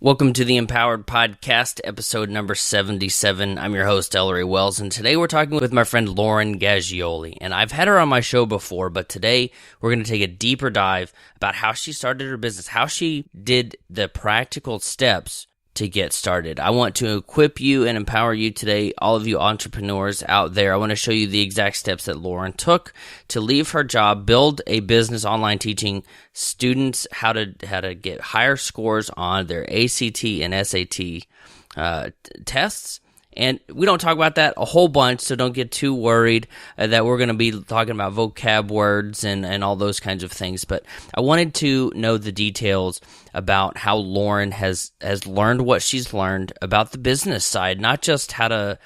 Welcome to the Empowered Podcast, episode number 77. I'm your host, Ellery Wells, and today we're talking with my friend Lauren Gaggioli. And I've had her on my show before, but today we're going to take a deeper dive about how she started her business, how she did the practical steps to get started. I want to equip you and empower you today, all of you entrepreneurs out there. I want to show you the exact steps that Lauren took to leave her job, build a business online teaching students how to get higher scores on their ACT and SAT tests. And we don't talk about that a whole bunch, so don't get too worried that we're going to be talking about vocab words and all those kinds of things. But I wanted to know the details about how Lauren has learned what she's learned about the business side, not just how to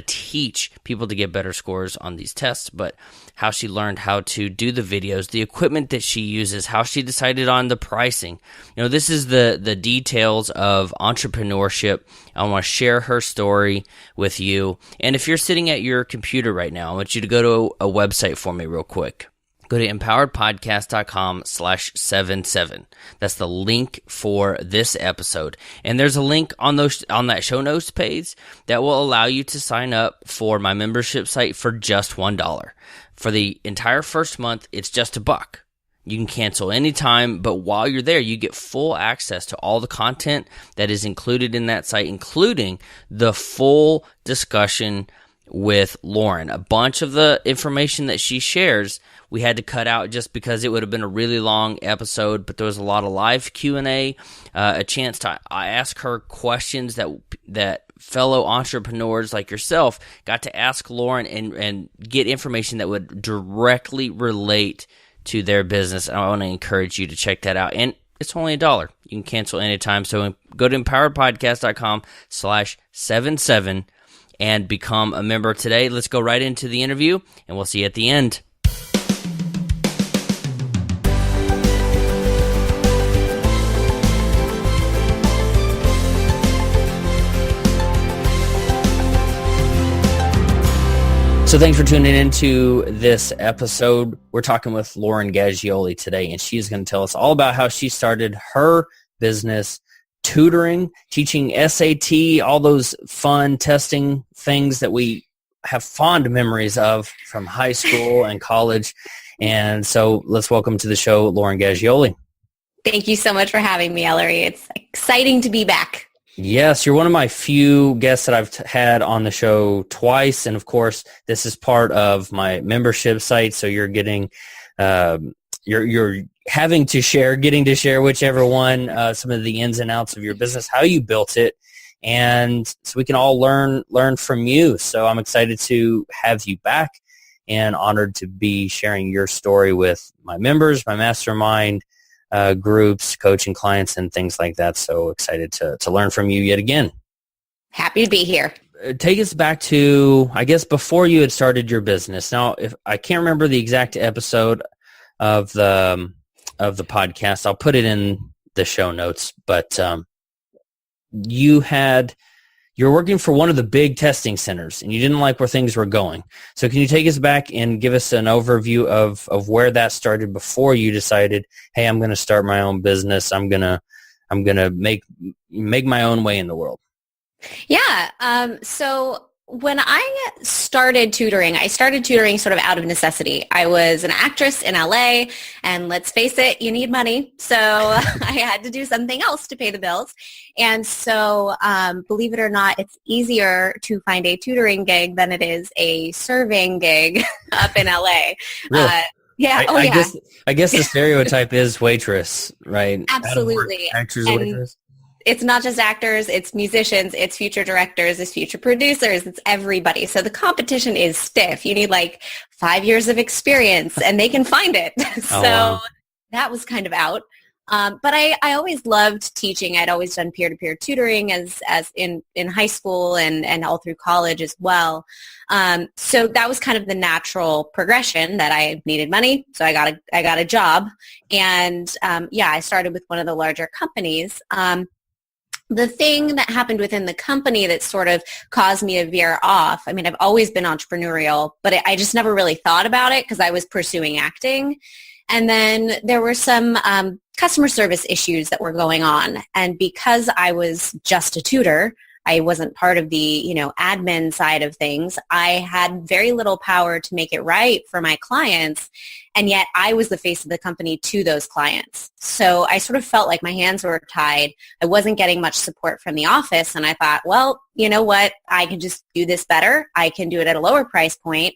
teach people to get better scores on these tests, but how she learned how to do the videos, the equipment that she uses, how she decided on the pricing. You know, this is the details of entrepreneurship. I want to share her story with you. And if you're sitting at your computer right now, I want you to go to a website for me real quick. Go to empoweredpodcast.com/77. That's the link for this episode. And there's a link on that show notes page that will allow you to sign up for my membership site for just $1. For the entire first month, it's just $1. You can cancel anytime, but while you're there, you get full access to all the content that is included in that site, including the full discussion with Lauren. A bunch of the information that she shares, we had to cut out just because it would have been a really long episode, but there was a lot of live Q&A, a chance to ask her questions that fellow entrepreneurs like yourself got to ask Lauren and get information that would directly relate to their business. And I want to encourage you to check that out. And it's only $1. You can cancel anytime. So go to empoweredpodcast.com/77 and become a member today. Let's go right into the interview, and we'll see you at the end. So thanks for tuning into this episode. We're talking with Lauren Gaggioli today, and she's going to tell us all about how she started her business tutoring, teaching SAT, all those fun testing things that we have fond memories of from high school and college. And so let's welcome to the show, Lauren Gaggioli. Thank you so much for having me, Ellery. It's exciting to be back. Yes, you're one of my few guests that I've had on the show twice. And of course, this is part of my membership site. So you're getting, you're getting to share whichever one, some of the ins and outs of your business, how you built it. And so we can all learn from you. So I'm excited to have you back and honored to be sharing your story with my members, my mastermind groups, coaching clients, and things like that. So excited to learn from you yet again. Happy to be here. Take us back to, I guess, before you had started your business. Now, if I can't remember the exact episode of the podcast, I'll put it in the show notes. But you're working for one of the big testing centers, and you didn't like where things were going. So can you take us back and give us an overview of where that started before you decided, hey, I'm going to start my own business. I'm going to make my own way in the world. Yeah. So when I started tutoring sort of out of necessity. I was an actress in LA, and let's face it, you need money. So I had to do something else to pay the bills. And so believe it or not, it's easier to find a tutoring gig than it is a serving gig up in LA. Really? Yeah. I guess the stereotype is waitress, right? Absolutely. Actors, waitress. It's not just actors, it's musicians, it's future directors, it's future producers, it's everybody. So the competition is stiff. You need like 5 years of experience, and they can find it. Wow. That was kind of out. But I always loved teaching. I'd always done peer-to-peer tutoring as in high school and all through college as well. So that was kind of the natural progression that I needed money. So I got a job, and I started with one of the larger companies. The thing that happened within the company that sort of caused me to veer off, I mean, I've always been entrepreneurial, but I just never really thought about it because I was pursuing acting. And then there were some customer service issues that were going on. And because I was just a tutor, I wasn't part of the, admin side of things. I had very little power to make it right for my clients. And yet I was the face of the company to those clients. So I sort of felt like my hands were tied. I wasn't getting much support from the office. And I thought, well, you know what? I can just do this better. I can do it at a lower price point.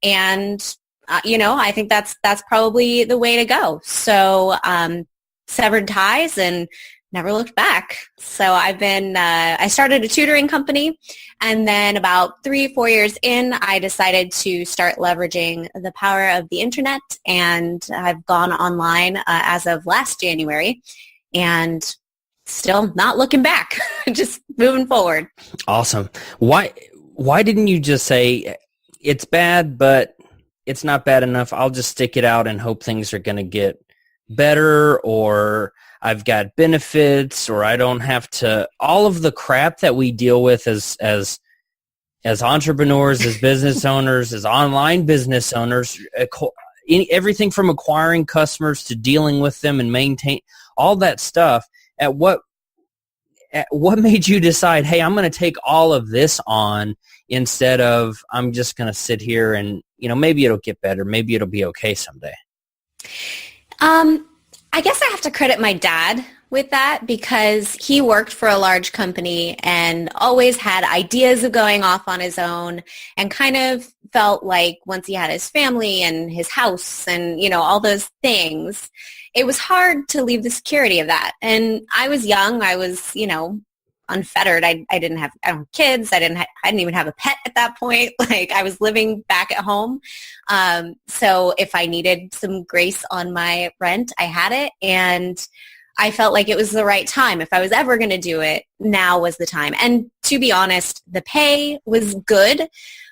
And, I think that's probably the way to go. So severed ties and never looked back. So I started a tutoring company, and then about 3-4 years in, I decided to start leveraging the power of the internet, and I've gone online as of last January, and still not looking back, just moving forward. Awesome. Why didn't you just say, it's bad, but it's not bad enough, I'll just stick it out and hope things are going to get better, or I've got benefits, or I don't have to, all of the crap that we deal with as entrepreneurs, as business owners, as online business owners, everything from acquiring customers to dealing with them and maintain all that stuff. What made you decide, hey, I'm going to take all of this on instead of I'm just going to sit here and, maybe it'll get better. Maybe it'll be okay someday. I guess I have to credit my dad with that, because he worked for a large company and always had ideas of going off on his own, and kind of felt like once he had his family and his house and, all those things, it was hard to leave the security of that. And I was young. I was, unfettered. I didn't have kids. I didn't even have a pet at that point. Like, I was living back at home. So if I needed some grace on my rent, I had it. And I felt like it was the right time. If I was ever going to do it, now was the time. And to be honest, the pay was good,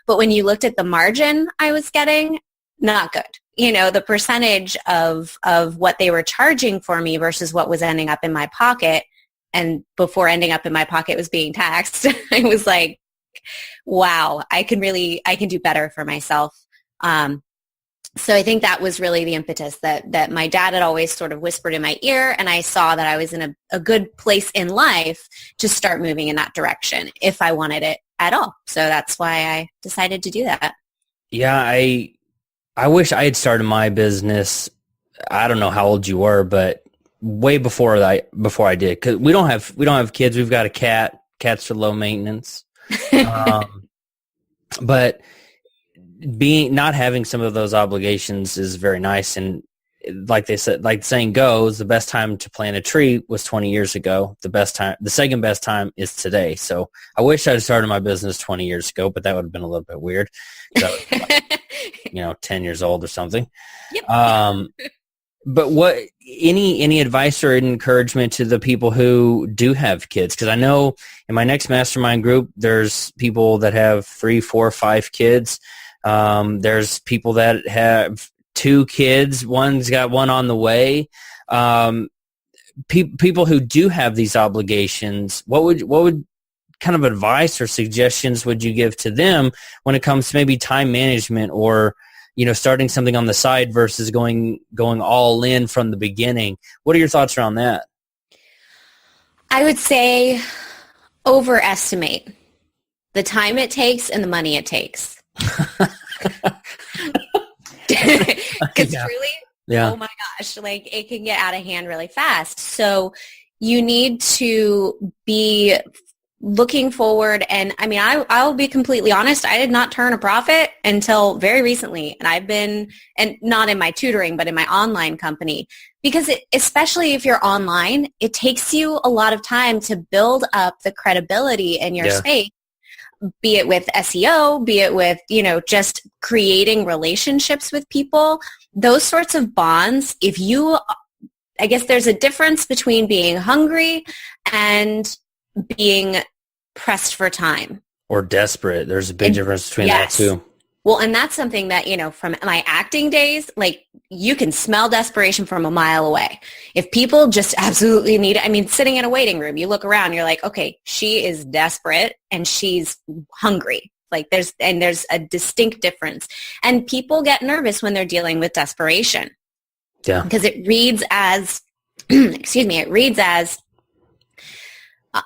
but when you looked at the margin I was getting, not good. The percentage of what they were charging for me versus what was ending up in my pocket, and before ending up in my pocket was being taxed, I was like, wow, I can do better for myself. So I think that was really the impetus that my dad had always sort of whispered in my ear, and I saw that I was in a good place in life to start moving in that direction if I wanted it at all. So that's why I decided to do that. Yeah, I wish I had started my business. I don't know how old you were, but way before I did, because we don't have kids. We've got a cat. Cats are low maintenance. But not having some of those obligations is very nice. And like they said, like the saying goes, the best time to plant a tree was 20 years ago. The second best time is today. So I wish I'd started my business 20 years ago, but that would have been a little bit weird. So, 10 years old or something. Yep. But any advice or encouragement to the people who do have kids? Because I know in my next mastermind group, there's people that have 3, 4, 5 kids. There's people that have 2 kids. One's got one on the way. People who do have these obligations, what would kind of advice or suggestions would you give to them when it comes to maybe time management, or starting something on the side versus going all in from the beginning? What are your thoughts around that? I would say overestimate the time it takes and the money it takes. Because truly, oh my gosh, like, it can get out of hand really fast. So you need to be looking forward. And I mean, I'll be completely honest, I did not turn a profit until very recently. And and not in my tutoring, but in my online company, because especially if you're online, it takes you a lot of time to build up the credibility in your space, be it with SEO, be it with, just creating relationships with people, those sorts of bonds. I guess there's a difference between being hungry and being pressed for time. Or desperate. There's a big difference between that too. Well, and that's something that, from my acting days, like, you can smell desperation from a mile away. If people just absolutely need it, I mean, sitting in a waiting room, you look around, you're like, okay, she is desperate and she's hungry. Like, there's a distinct difference. And people get nervous when they're dealing with desperation. Yeah. Because it reads as excuse me, it reads as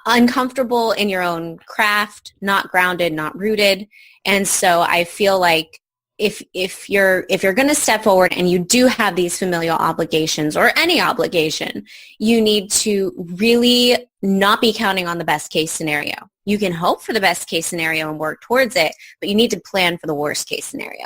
uncomfortable in your own craft, not grounded, not rooted. And so I feel like if you're going to step forward and you do have these familial obligations or any obligation, you need to really not be counting on the best case scenario. You can hope for the best case scenario and work towards it, but you need to plan for the worst case scenario.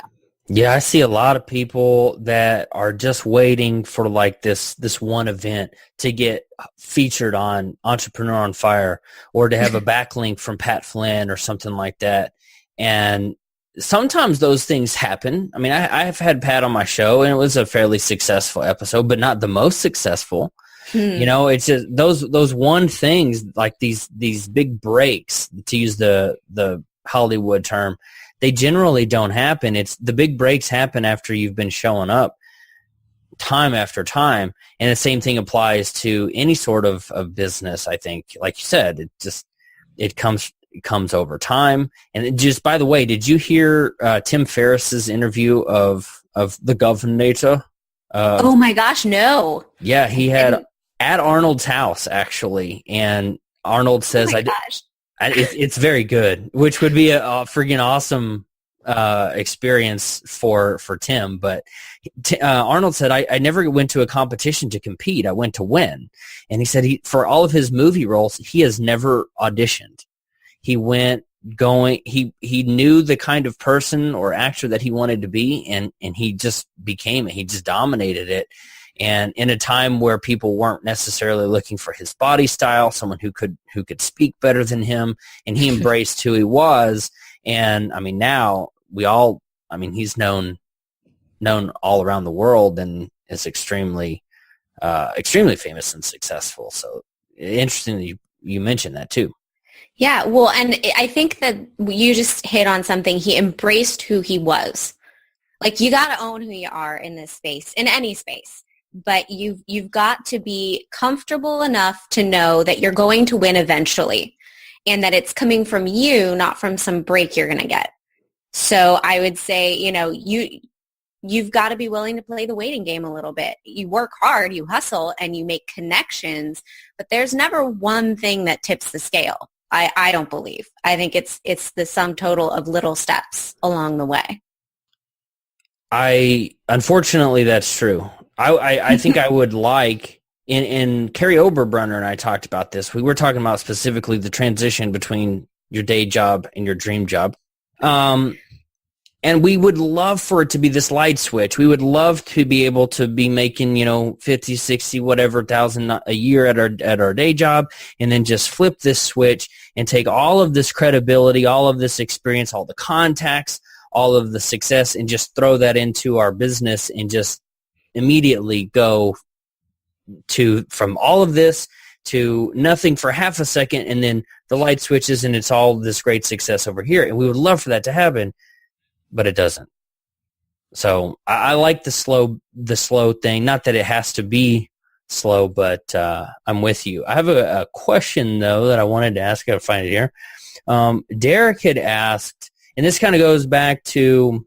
Yeah, I see a lot of people that are just waiting for like this one event to get featured on Entrepreneur on Fire or to have a backlink from Pat Flynn or something like that. And sometimes those things happen. I mean, I've had Pat on my show and it was a fairly successful episode, but not the most successful. You know, it's just those one things like these big breaks, to use the Hollywood term, they generally don't happen. It's the big breaks happen after you've been showing up time after time. And the same thing applies to any sort of business, I think. Like you said, it comes over time. And just, by the way, did you hear Tim Ferriss's interview of the governor? Oh my gosh, no. Yeah, he had at Arnold's house, actually. And Arnold says, it's very good, which would be a freaking awesome experience for Tim. But Arnold said, I never went to a competition to compete. I went to win. And he said for all of his movie roles, he has never auditioned. He he knew the kind of person or actor that he wanted to be, and he just became it. He just dominated it. And in a time where people weren't necessarily looking for his body style, someone who could speak better than him, and he embraced who he was. And I mean, now he's known all around the world and is extremely famous and successful. So interesting that you mentioned that too. Yeah, well, and I think that you just hit on something. He embraced who he was. Like, you got to own who you are in this space, in any space. But you've got to be comfortable enough to know that you're going to win eventually and that it's coming from you, not from some break you're going to get. So I would say, you've got to be willing to play the waiting game a little bit. You work hard, you hustle, and you make connections, but there's never one thing that tips the scale. I don't believe. I think it's the sum total of little steps along the way. Unfortunately, that's true. I think I would like, and Carrie Oberbrunner and I talked about this. We were talking about specifically the transition between your day job and your dream job. And we would love for it to be this light switch. We would love to be able to be making, 50, 60, whatever thousand a year at our day job, and then just flip this switch and take all of this credibility, all of this experience, all the contacts, all of the success, and just throw that into our business and just immediately go from all of this to nothing for half a second, and then the light switches and it's all this great success over here. And we would love for that to happen, but it doesn't. So I like the slow thing. Not that it has to be slow, but I'm with you. I have a question, though, that I wanted to ask. I gotta find it here. Derek had asked, and this kind of goes back to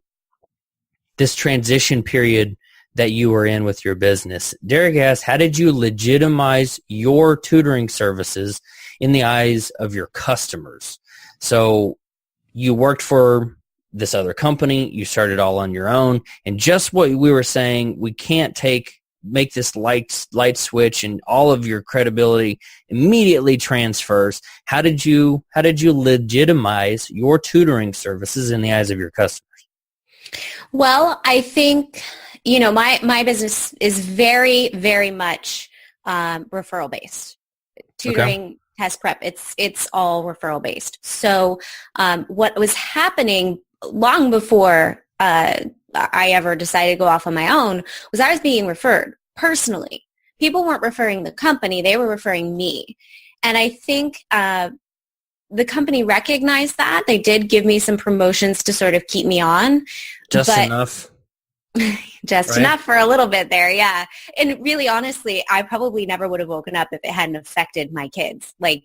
this transition period that you were in with your business. Derek asked, how did you legitimize your tutoring services in the eyes of your customers? So you worked for this other company, you started all on your own, and just what we were saying, we can't make this light switch and all of your credibility immediately transfers. How did you legitimize your tutoring services in the eyes of your customers? Well, I think, my business is very, very much referral based. Tutoring, test prep, it's all referral based. So what was happening long before I ever decided to go off on my own was I was being referred personally. People weren't referring the company, they were referring me. And I think the company recognized that. They did give me some promotions to sort of keep me on. Just enough. Just right? Enough for a little bit there, yeah. And really, honestly, I probably never would have woken up if it hadn't affected my kids. Like,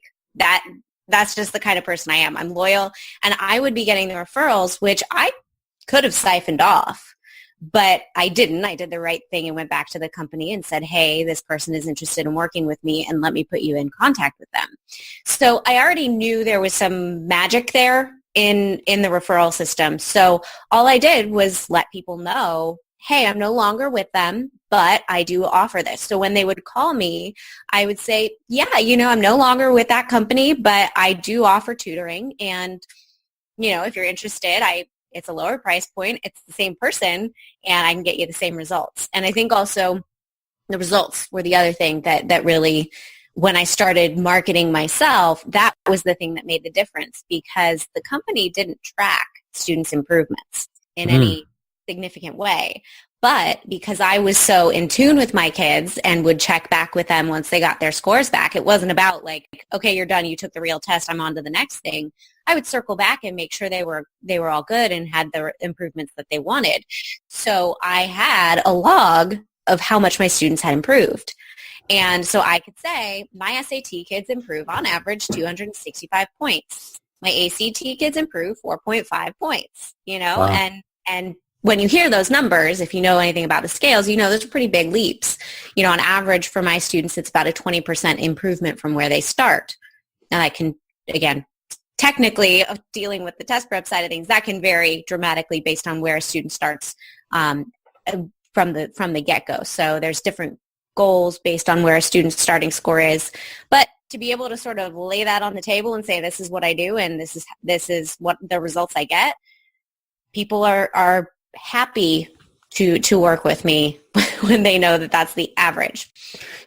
that's just the kind of person I am. I'm loyal, and I would be getting the referrals, which I could have siphoned off. But I didn't. I did the right thing and went back to the company and said, hey, this person is interested in working with me and let me put you in contact with them. So I already knew there was some magic there in the referral system. So all I did was let people know, hey, I'm no longer with them, but I do offer this. So when they would call me, I would say, yeah, I'm no longer with that company, but I do offer tutoring. And, if you're interested, it's a lower price point. It's the same person and I can get you the same results. And I think also the results were the other thing that really, when I started marketing myself, that was the thing that made the difference, because the company didn't track students' improvements in any significant way. But because I was so in tune with my kids and would check back with them once they got their scores back, it wasn't about like, okay, you're done, you took the real test, I'm on to the next thing. I would circle back and make sure they were all good and had the improvements that they wanted. So I had a log of how much my students had improved. And so I could say my SAT kids improve on average 265 points. My ACT kids improve 4.5 points, wow. And when you hear those numbers, if you know anything about the scales, those are pretty big leaps. On average for my students, it's about a 20% improvement from where they start. And I can, again, technically dealing with the test prep side of things, that can vary dramatically based on where a student starts from the get-go. So there's different goals based on where a student's starting score is. But to be able to sort of lay that on the table and say, this is what I do and this is what the results I get, people are happy to work with me when they know that that's the average.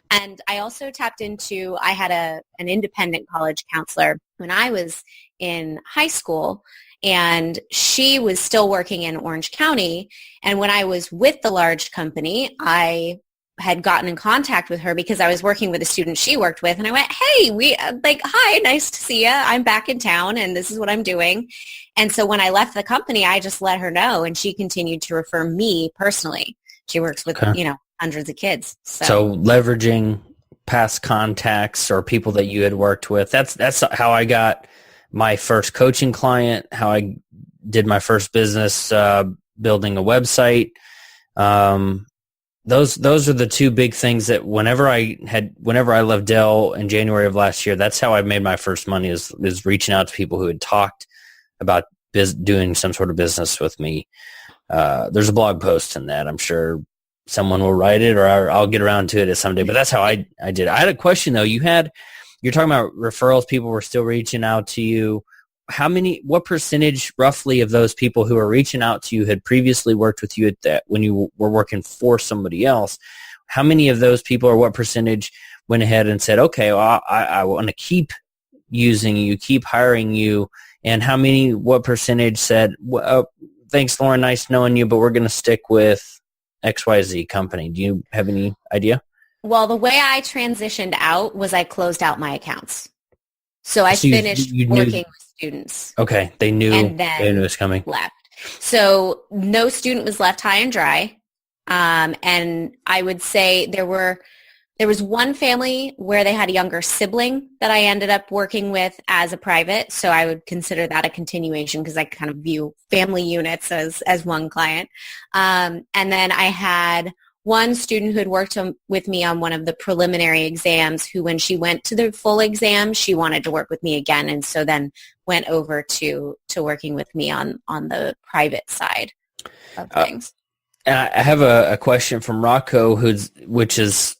And I also tapped into, I had an independent college counselor when I was in high school, and she was still working in Orange County. And when I was with the large company, I had gotten in contact with her because I was working with a student she worked with, and I went, hey, hi, nice to see you. I'm back in town and this is what I'm doing. And so when I left the company, I just let her know, and she continued to refer me personally. She works with, hundreds of kids. So leveraging past contacts or people that you had worked with, that's how I got my first coaching client, how I did my first business, building a website. Those are the two big things that whenever I left Dell in January of last year, that's how I made my first money is reaching out to people who had talked about doing some sort of business with me. There's a blog post in that. I'm sure someone will write it, or I'll get around to it someday, but that's how I did it. I had a question though. You're talking about referrals. People were still reaching out to you. What percentage roughly of those people who are reaching out to you had previously worked with you at that when you were working for somebody else? How many of those people, or what percentage went ahead and said, okay, well, I want to keep using you, keep hiring you? And what percentage said, thanks, Lauren, nice knowing you, but we're going to stick with XYZ company? Do you have any idea? Well, the way I transitioned out was I closed out my accounts. So I finished working with students. Okay. They knew it was coming. Left. So no student was left high and dry. And I would say there was one family where they had a younger sibling that I ended up working with as a private. So I would consider that a continuation because I kind of view family units as one client. And then I had one student who had worked with me on one of the preliminary exams who, when she went to the full exam, she wanted to work with me again. And so then went over to working with me on the private side of things. I have a question from Rocco, which is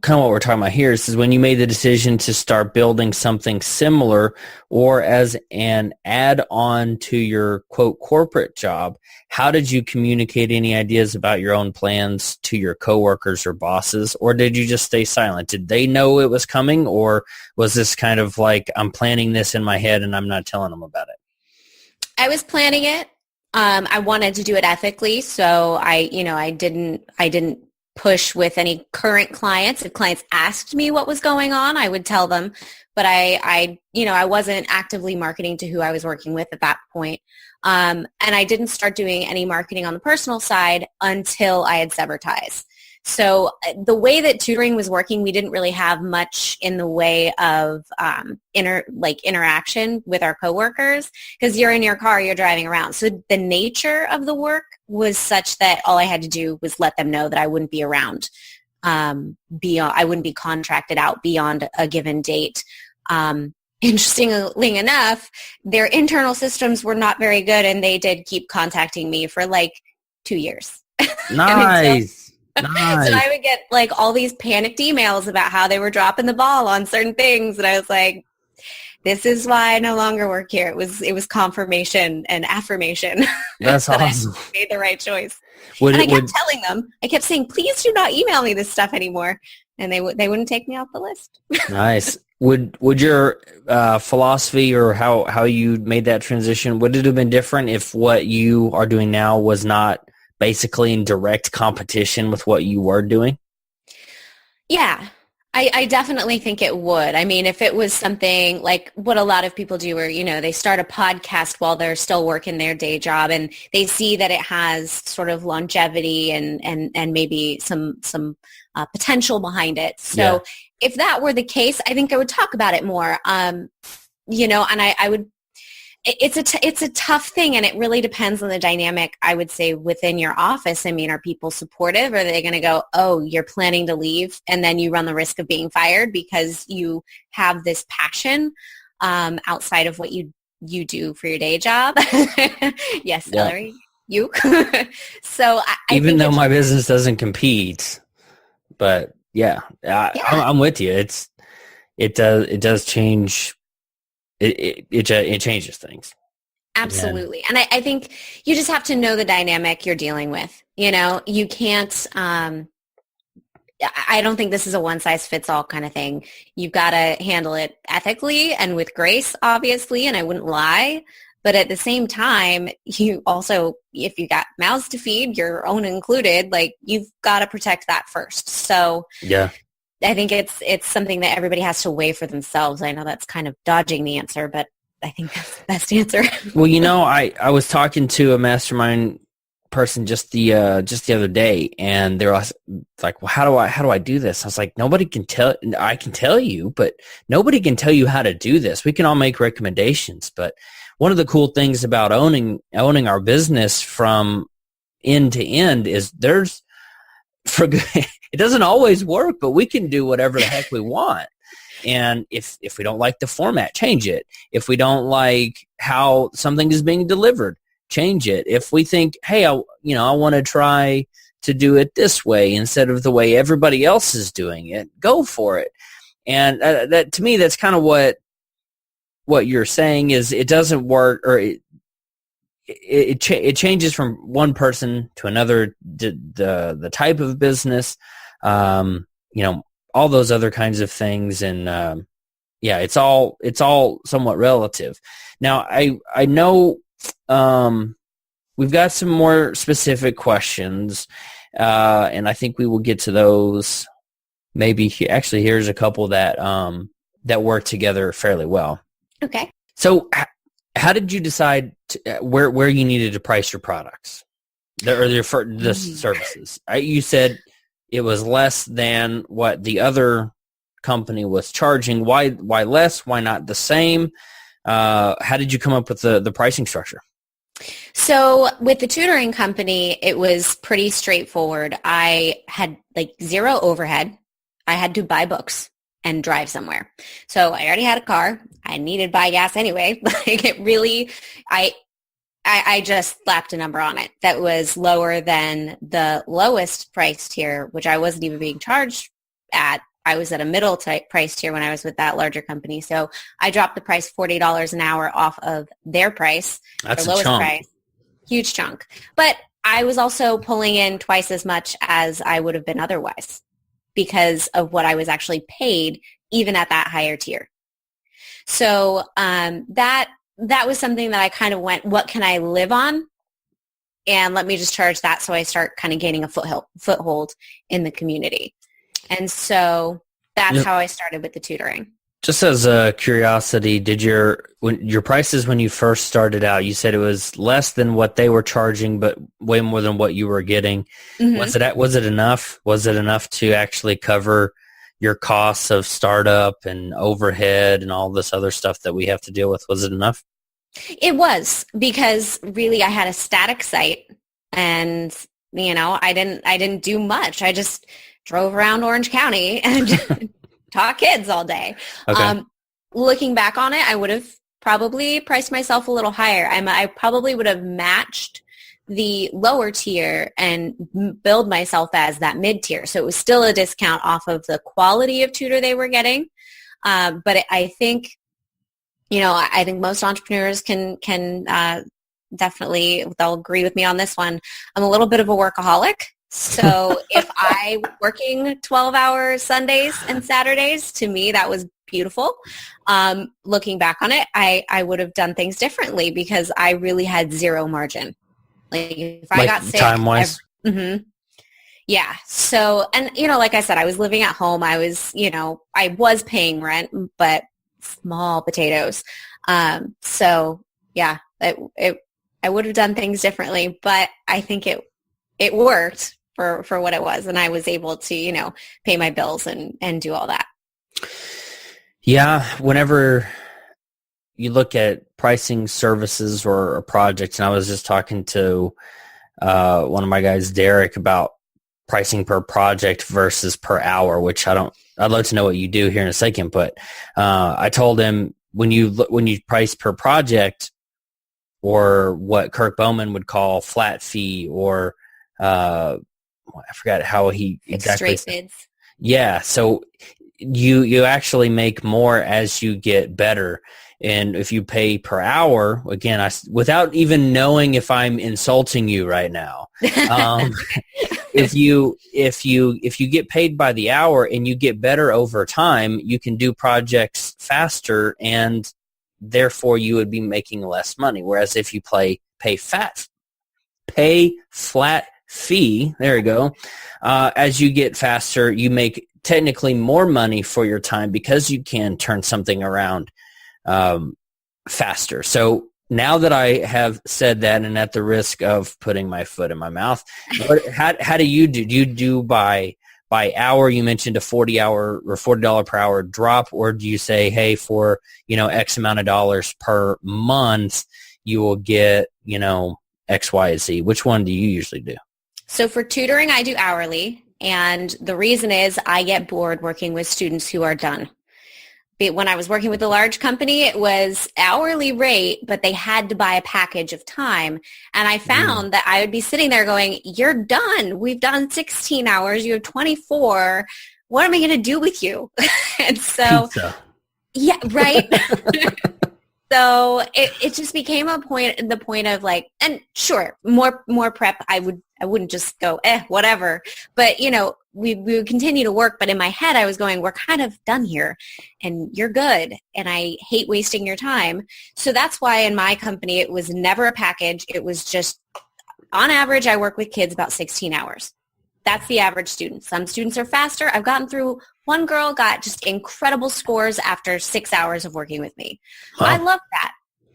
kind of what we're talking about here. This is when you made the decision to start building something similar or as an add-on to your, quote, corporate job. How did you communicate any ideas about your own plans to your coworkers or bosses, or did you just stay silent? Did they know it was coming, or was this kind of like, I'm planning this in my head and I'm not telling them about it? I was planning it. I wanted to do it ethically, so I didn't push with any current clients. If clients asked me what was going on, I would tell them, but I wasn't actively marketing to who I was working with at that point. And I didn't start doing any marketing on the personal side until I had severed ties. So the way that tutoring was working, we didn't really have much in the way of interaction with our coworkers because you're in your car, you're driving around. So the nature of the work was such that all I had to do was let them know that I wouldn't be around beyond. I wouldn't be contracted out beyond a given date. Interestingly enough, their internal systems were not very good, and they did keep contacting me for like 2 years. Nice. Nice. So I would get like all these panicked emails about how they were dropping the ball on certain things, and I was like, "This is why I no longer work here." It was confirmation and affirmation. That's that awesome. I made the right choice. And I kept telling them, I kept saying, "Please do not email me this stuff anymore," and they wouldn't take me off the list. Nice. Would your philosophy or how you made that transition, would it have been different if what you are doing now was not basically in direct competition with what you were doing? Yeah, I definitely think it would. I mean, if it was something like what a lot of people do where, they start a podcast while they're still working their day job and they see that it has sort of longevity and maybe some potential behind it. So if that were the case, I think I would talk about it more. And I would. It's a tough thing, and it really depends on the dynamic, I would say, within your office. I mean, are people supportive? Are they going to go, "Oh, you're planning to leave," and then you run the risk of being fired because you have this passion outside of what you do for your day job? Yes, Ellery, you. So I even though my business doesn't compete, but I'm with you. It does change. It changes things. Absolutely. And I think you just have to know the dynamic you're dealing with. You can't, I don't think this is a one-size-fits-all kind of thing. You've got to handle it ethically and with grace, obviously, and I wouldn't lie. But at the same time, you also, if you got mouths to feed, your own included, like you've got to protect that first. So yeah. I think it's something that everybody has to weigh for themselves. I know that's kind of dodging the answer, but I think that's the best answer. Well, I was talking to a mastermind person just the other day, and they're like, "Well, how do I do this?" I was like, "Nobody can tell. I can tell you, but nobody can tell you how to do this. We can all make recommendations, but one of the cool things about owning our business from end to end is it doesn't always work, but we can do whatever the heck we want. And if we don't like the format, change it. If we don't like how something is being delivered, change it. If we think, hey, I want to try to do it this way instead of the way everybody else is doing it, go for it." And that to me, that's kind of what you're saying is it doesn't work, or it changes from one person to another, the type of business, all those other kinds of things. And it's all somewhat relative. Now, I know we've got some more specific questions, and I think we will get to those. Maybe actually, here's a couple that work together fairly well. Okay. So how did you decide where you needed to price your products or the services? You said it was less than what the other company was charging. Why less? Why not the same? How did you come up with the pricing structure? So with the tutoring company, it was pretty straightforward. I had like zero overhead. I had to buy books and drive somewhere. So I already had a car. I needed to buy gas anyway. Like it really, I just slapped a number on it that was lower than the lowest price tier, which I wasn't even being charged at. I was at a middle type price tier when I was with that larger company. So I dropped the price $40 an hour off of their price. That's their lowest a chunk. Price. Huge chunk. But I was also pulling in twice as much as I would have been otherwise because of what I was actually paid even at that higher tier. So that was something that I kind of went, what can I live on? And let me just charge that so I start kind of gaining a foothold in the community. And so that's how I started with the tutoring. Just as a curiosity, did your prices when you first started out, you said it was less than what they were charging, but way more than what you were getting. Mm-hmm. Was it enough? Was it enough to actually cover your costs of startup and overhead and all this other stuff that we have to deal with? Was it enough? It was, because really I had a static site, and I didn't do much. I just drove around Orange County and taught kids all day. Okay. Looking back on it, I would have probably priced myself a little higher. I probably would have matched the lower tier and billed myself as that mid tier. So it was still a discount off of the quality of tutor they were getting. But I think, I think most entrepreneurs can definitely, they'll agree with me on this one. I'm a little bit of a workaholic. So if I was working 12-hour Sundays and Saturdays, to me, that was beautiful. Looking back on it, I would have done things differently because I really had zero margin. Like if I got sick, time-wise? Yeah. So, and, like I said, I was living at home. I was, I was paying rent, but small potatoes. So yeah, I would have done things differently, but I think it worked for what it was. And I was able to, pay my bills and do all that. Yeah. Whenever you look at pricing services or a project, and I was just talking to one of my guys, Derek, about pricing per project versus per hour, which I'd love to know what you do here in a second. But I told him when you price per project, or what Kirk Bowman would call flat fee, or I forgot how he exactly straight bids. Yeah, so you actually make more as you get better. And if you pay per hour, again, without even knowing if I'm insulting you right now, if you get paid by the hour and you get better over time, you can do projects faster, and therefore you would be making less money. Whereas if you pay flat fee, there you go. As you get faster, you make technically more money for your time because you can turn something around faster. So now that I have said that, and at the risk of putting my foot in my mouth, how do you do? Do you do by hour? You mentioned a 40-hour or $40 per hour drop, or do you say, hey, for X amount of dollars per month, you will get X, Y, and Z? Which one do you usually do? So for tutoring, I do hourly, and the reason is I get bored working with students who are done. When I was working with a large company, it was hourly rate, but they had to buy a package of time. And I found that I would be sitting there going, you're done. We've done 16 hours. You have 24. What am I going to do with you? And so, Pizza. Yeah, right. So it just became the point of like, and sure, more prep. I wouldn't just go, whatever. But, we would continue to work. But in my head, I was going, we're kind of done here and you're good. And I hate wasting your time. So that's why in my company, it was never a package. It was just, on average, I work with kids about 16 hours. That's the average student. Some students are faster. I've gotten through, one girl got just incredible scores after 6 hours of working with me. Wow.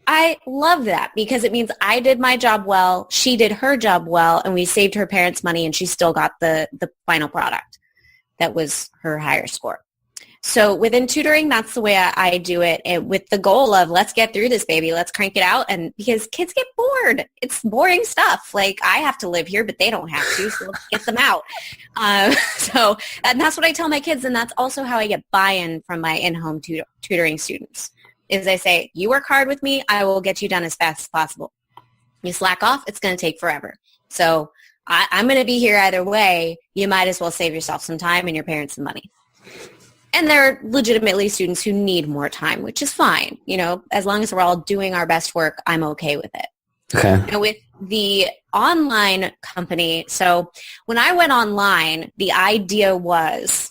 I love that because it means I did my job well, she did her job well, and we saved her parents money, and she still got the final product that was her higher score. So within tutoring, that's the way I do it, and with the goal of let's get through this, baby. Let's crank it out. And because kids get bored. It's boring stuff. Like I have to live here, but they don't have to, so let's get them out. And that's what I tell my kids, and that's also how I get buy-in from my in-home tutoring students. Is I say, you work hard with me, I will get you done as fast as possible. You slack off, it's going to take forever. So I'm going to be here either way. You might as well save yourself some time and your parents some money. And there are legitimately students who need more time, which is fine. As long as we're all doing our best work, I'm okay with it. Okay. And with the online company, so when I went online, the idea was,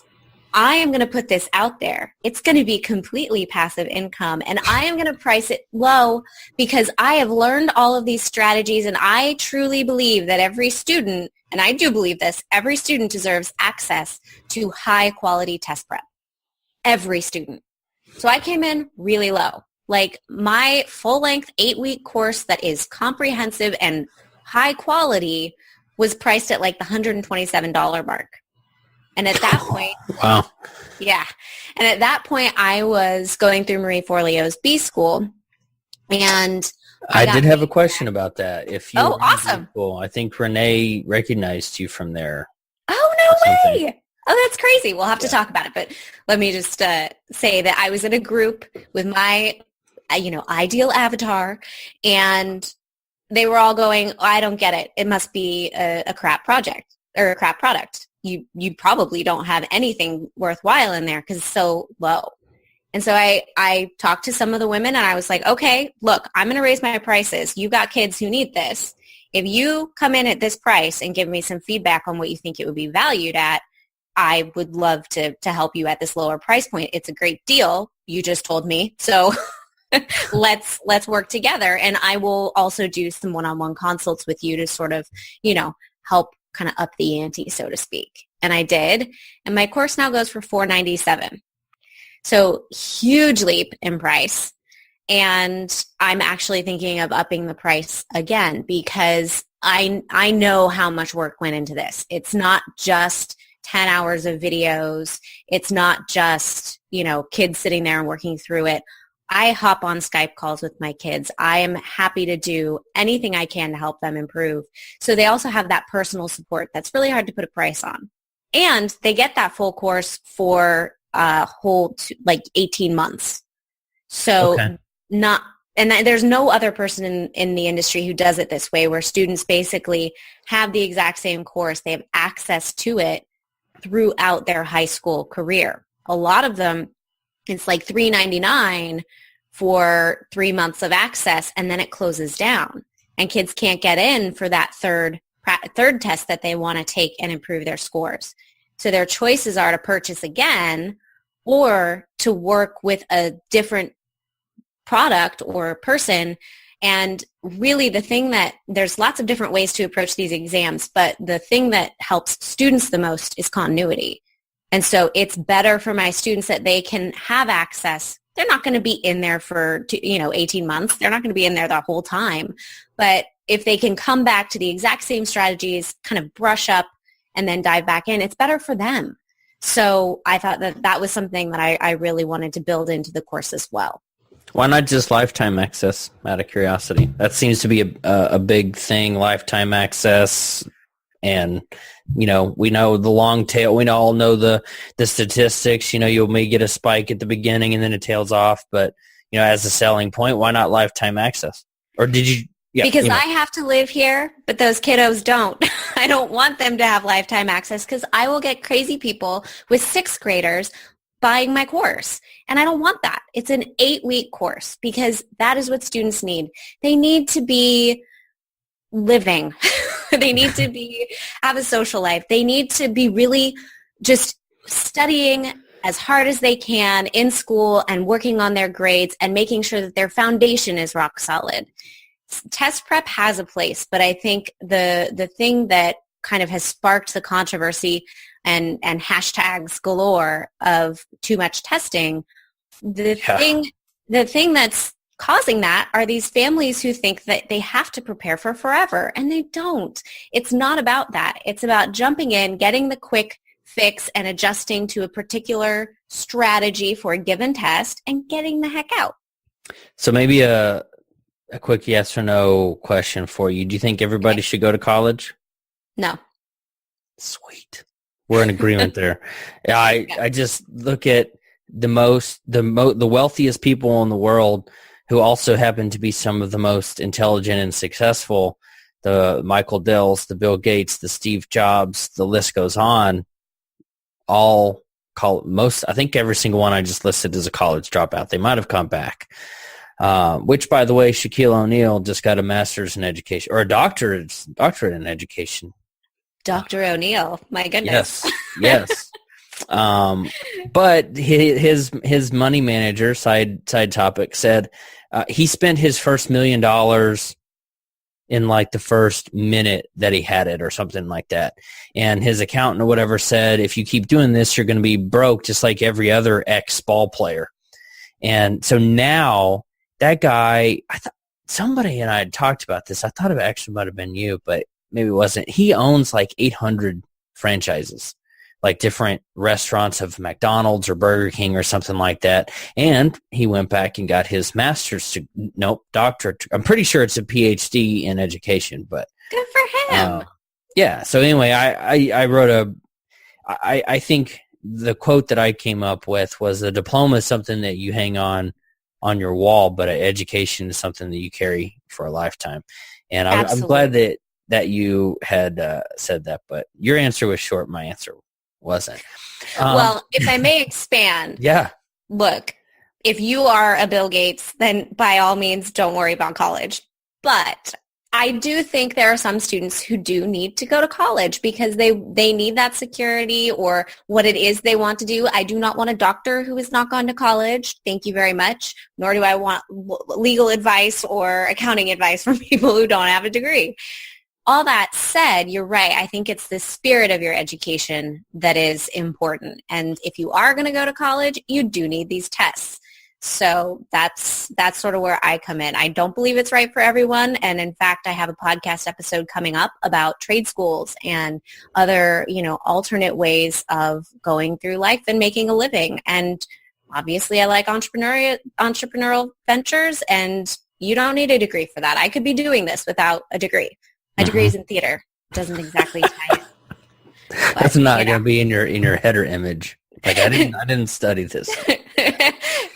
I am going to put this out there. It's going to be completely passive income, and I am going to price it low because I have learned all of these strategies, and I truly believe that every student, and I do believe this, every student deserves access to high-quality test prep. Every student. So I came in really low. Like my full-length 8-week course that is comprehensive and high quality was priced at like the $127 mark. And at that point, wow. Yeah. And at that point, I was going through Marie Forleo's B School. And I did have a question about that. If you awesome. Cool. I think Renee recognized you from there. Oh, no way. Oh, that's crazy. We'll have to talk about it. But let me just say that I was in a group with my, ideal avatar. And they were all going, I don't get it. It must be a crap project or a crap product. You probably don't have anything worthwhile in there because it's so low. And so I talked to some of the women and I was like, okay, look, I'm going to raise my prices. You got kids who need this. If you come in at this price and give me some feedback on what you think it would be valued at, I would love to help you at this lower price point. It's a great deal. You just told me. So let's work together. And I will also do some one-on-one consults with you to sort of, help kind of up the ante, so to speak. And I did. And my course now goes for $497. So huge leap in price. And I'm actually thinking of upping the price again because I know how much work went into this. It's not just 10 hours of videos. It's not just, kids sitting there and working through it. I hop on Skype calls with my kids. I am happy to do anything I can to help them improve. So they also have that personal support that's really hard to put a price on. And they get that full course for a whole 18 months. So there's no other person in the industry who does it this way, where students basically have the exact same course. They have access to it throughout their high school career. A lot of them, it's like $399 for 3 months of access, and then it closes down. And kids can't get in for that third test that they want to take and improve their scores. So their choices are to purchase again or to work with a different product or person. And really there's lots of different ways to approach these exams, but the thing that helps students the most is continuity. And so it's better for my students that they can have access. They're not going to be in there for 18 months. They're not going to be in there the whole time. But if they can come back to the exact same strategies, kind of brush up, and then dive back in, it's better for them. So I thought that was something that I really wanted to build into the course as well. Why not just lifetime access, out of curiosity? That seems to be a big thing, lifetime access. And, we know the long tail. We all know the statistics. You may get a spike at the beginning and then it tails off. But, as a selling point, why not lifetime access? Or did you? Yeah, because I have to live here, but those kiddos don't. I don't want them to have lifetime access because I will get crazy people with 6th graders buying my course. And I don't want that. It's an 8-week course because that is what students need. They need to be living. They need to have a social life. They need to be really just studying as hard as they can in school and working on their grades and making sure that their foundation is rock solid. Test prep has a place, but I think the thing that kind of has sparked the controversy and hashtags galore of too much testing, the thing that's causing that are these families who think that they have to prepare for forever, and they don't. It's not about that. It's about jumping in, getting the quick fix, and adjusting to a particular strategy for a given test and getting the heck out. So maybe a quick yes or no question for you. Do you think everybody should go to college? No. Sweet. We're in agreement there. I just look at the wealthiest people in the world who also happen to be some of the most intelligent and successful, the Michael Dells, the Bill Gates, the Steve Jobs, the list goes on, I think every single one I just listed is a college dropout. They might have come back. Which, by the way, Shaquille O'Neal just got a master's in education, or a doctorate in education. Dr. O'Neal, my goodness. Yes. But his money manager, side topic, said he spent his first $1 million in like the first minute that he had it or something like that. And his accountant or whatever said, if you keep doing this, you're going to be broke just like every other ex-ball player. And so now that guy, I thought somebody and I had talked about this. I thought it actually might have been you, but maybe it wasn't. He owns like 800 franchises, like different restaurants of McDonald's or Burger King or something like that. And he went back and got his doctorate. I'm pretty sure it's a PhD in education, but good for him. Yeah. So anyway, I wrote I think the quote that I came up with was, a diploma is something that you hang on your wall, but education is something that you carry for a lifetime. And I'm glad that you had said that, but your answer was short. My answer wasn't. Well, if I may expand. Yeah. Look, if you are a Bill Gates, then by all means, don't worry about college. But I do think there are some students who do need to go to college because they need that security or what it is they want to do. I do not want a doctor who has not gone to college. Thank you very much. Nor do I want legal advice or accounting advice from people who don't have a degree. All that said, you're right. I think it's the spirit of your education that is important. And if you are going to go to college, you do need these tests. So that's sort of where I come in. I don't believe it's right for everyone. And in fact, I have a podcast episode coming up about trade schools and other, alternate ways of going through life and making a living. And obviously I like entrepreneurial ventures, and you don't need a degree for that. I could be doing this without a degree. My degree is in theater. Doesn't exactly tie it. But, that's not going to be in your header image. Like I didn't study this.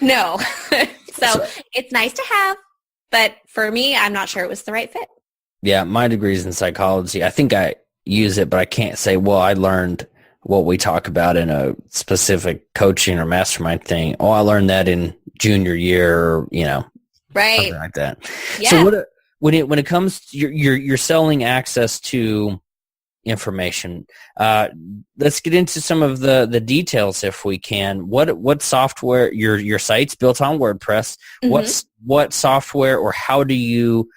No. So it's nice to have, but for me, I'm not sure it was the right fit. Yeah, my degree is in psychology. I think I use it, but I can't say, well, I learned what we talk about in a specific coaching or mastermind thing. Oh, I learned that in junior year, or, right, something like that. Yeah. So when it comes to you're selling access to information, let's get into some of the details if we can. What software, your site's built on WordPress? Mm-hmm. What software, or how do you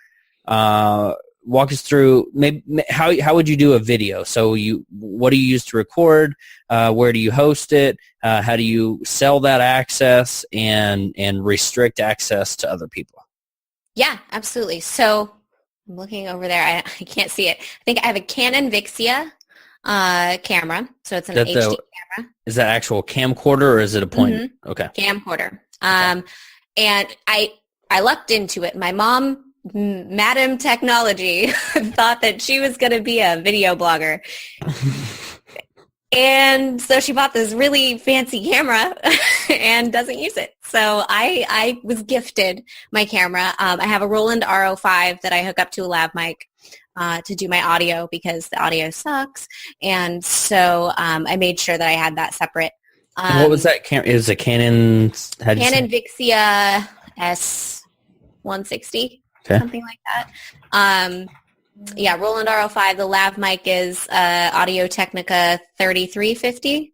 walk us through maybe how would you do a video? So what do you use to record? Where do you host it? How do you sell that access and restrict access to other people? Yeah, absolutely. So I'm looking over there. I can't see it. I think I have a Canon Vixia camera. So it's an HD camera. Is that actual camcorder, or is it a point? Mm-hmm. Okay. Camcorder. Okay. And I lucked into it. My mom, Madam Technology, thought that she was going to be a video blogger. And so she bought this really fancy camera and doesn't use it. So I was gifted my camera. I have a Roland RO5 that I hook up to a lav mic to do my audio because the audio sucks. And so I made sure that I had that separate. What was that camera? It was a Canon? Canon Vixia S160, something like that. Yeah, Roland RO5. The lav mic is Audio Technica 3350,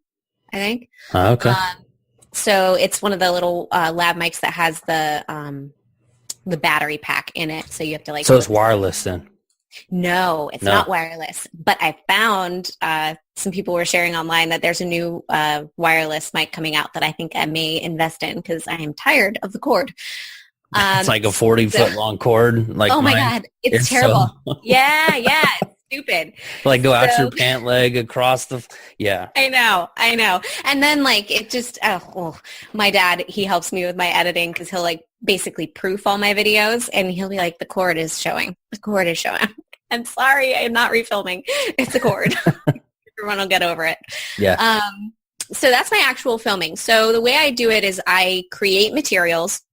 I think. Okay. So it's one of the little lav mics that has the battery pack in it. So you have to So it's wireless then? No, it's not wireless. But I found some people were sharing online that there's a new wireless mic coming out that I think I may invest in because I am tired of the cord. It's like a 40-foot long cord. Like, oh my God, it's terrible. So yeah, it's stupid. Like go out your pant leg across the, yeah. I know. And then like it just, my dad, he helps me with my editing because he'll like basically proof all my videos and he'll be like, the cord is showing. I'm sorry, I'm not refilming. It's a cord. Everyone will get over it. Yeah. So that's my actual filming. So the way I do it is I create materials.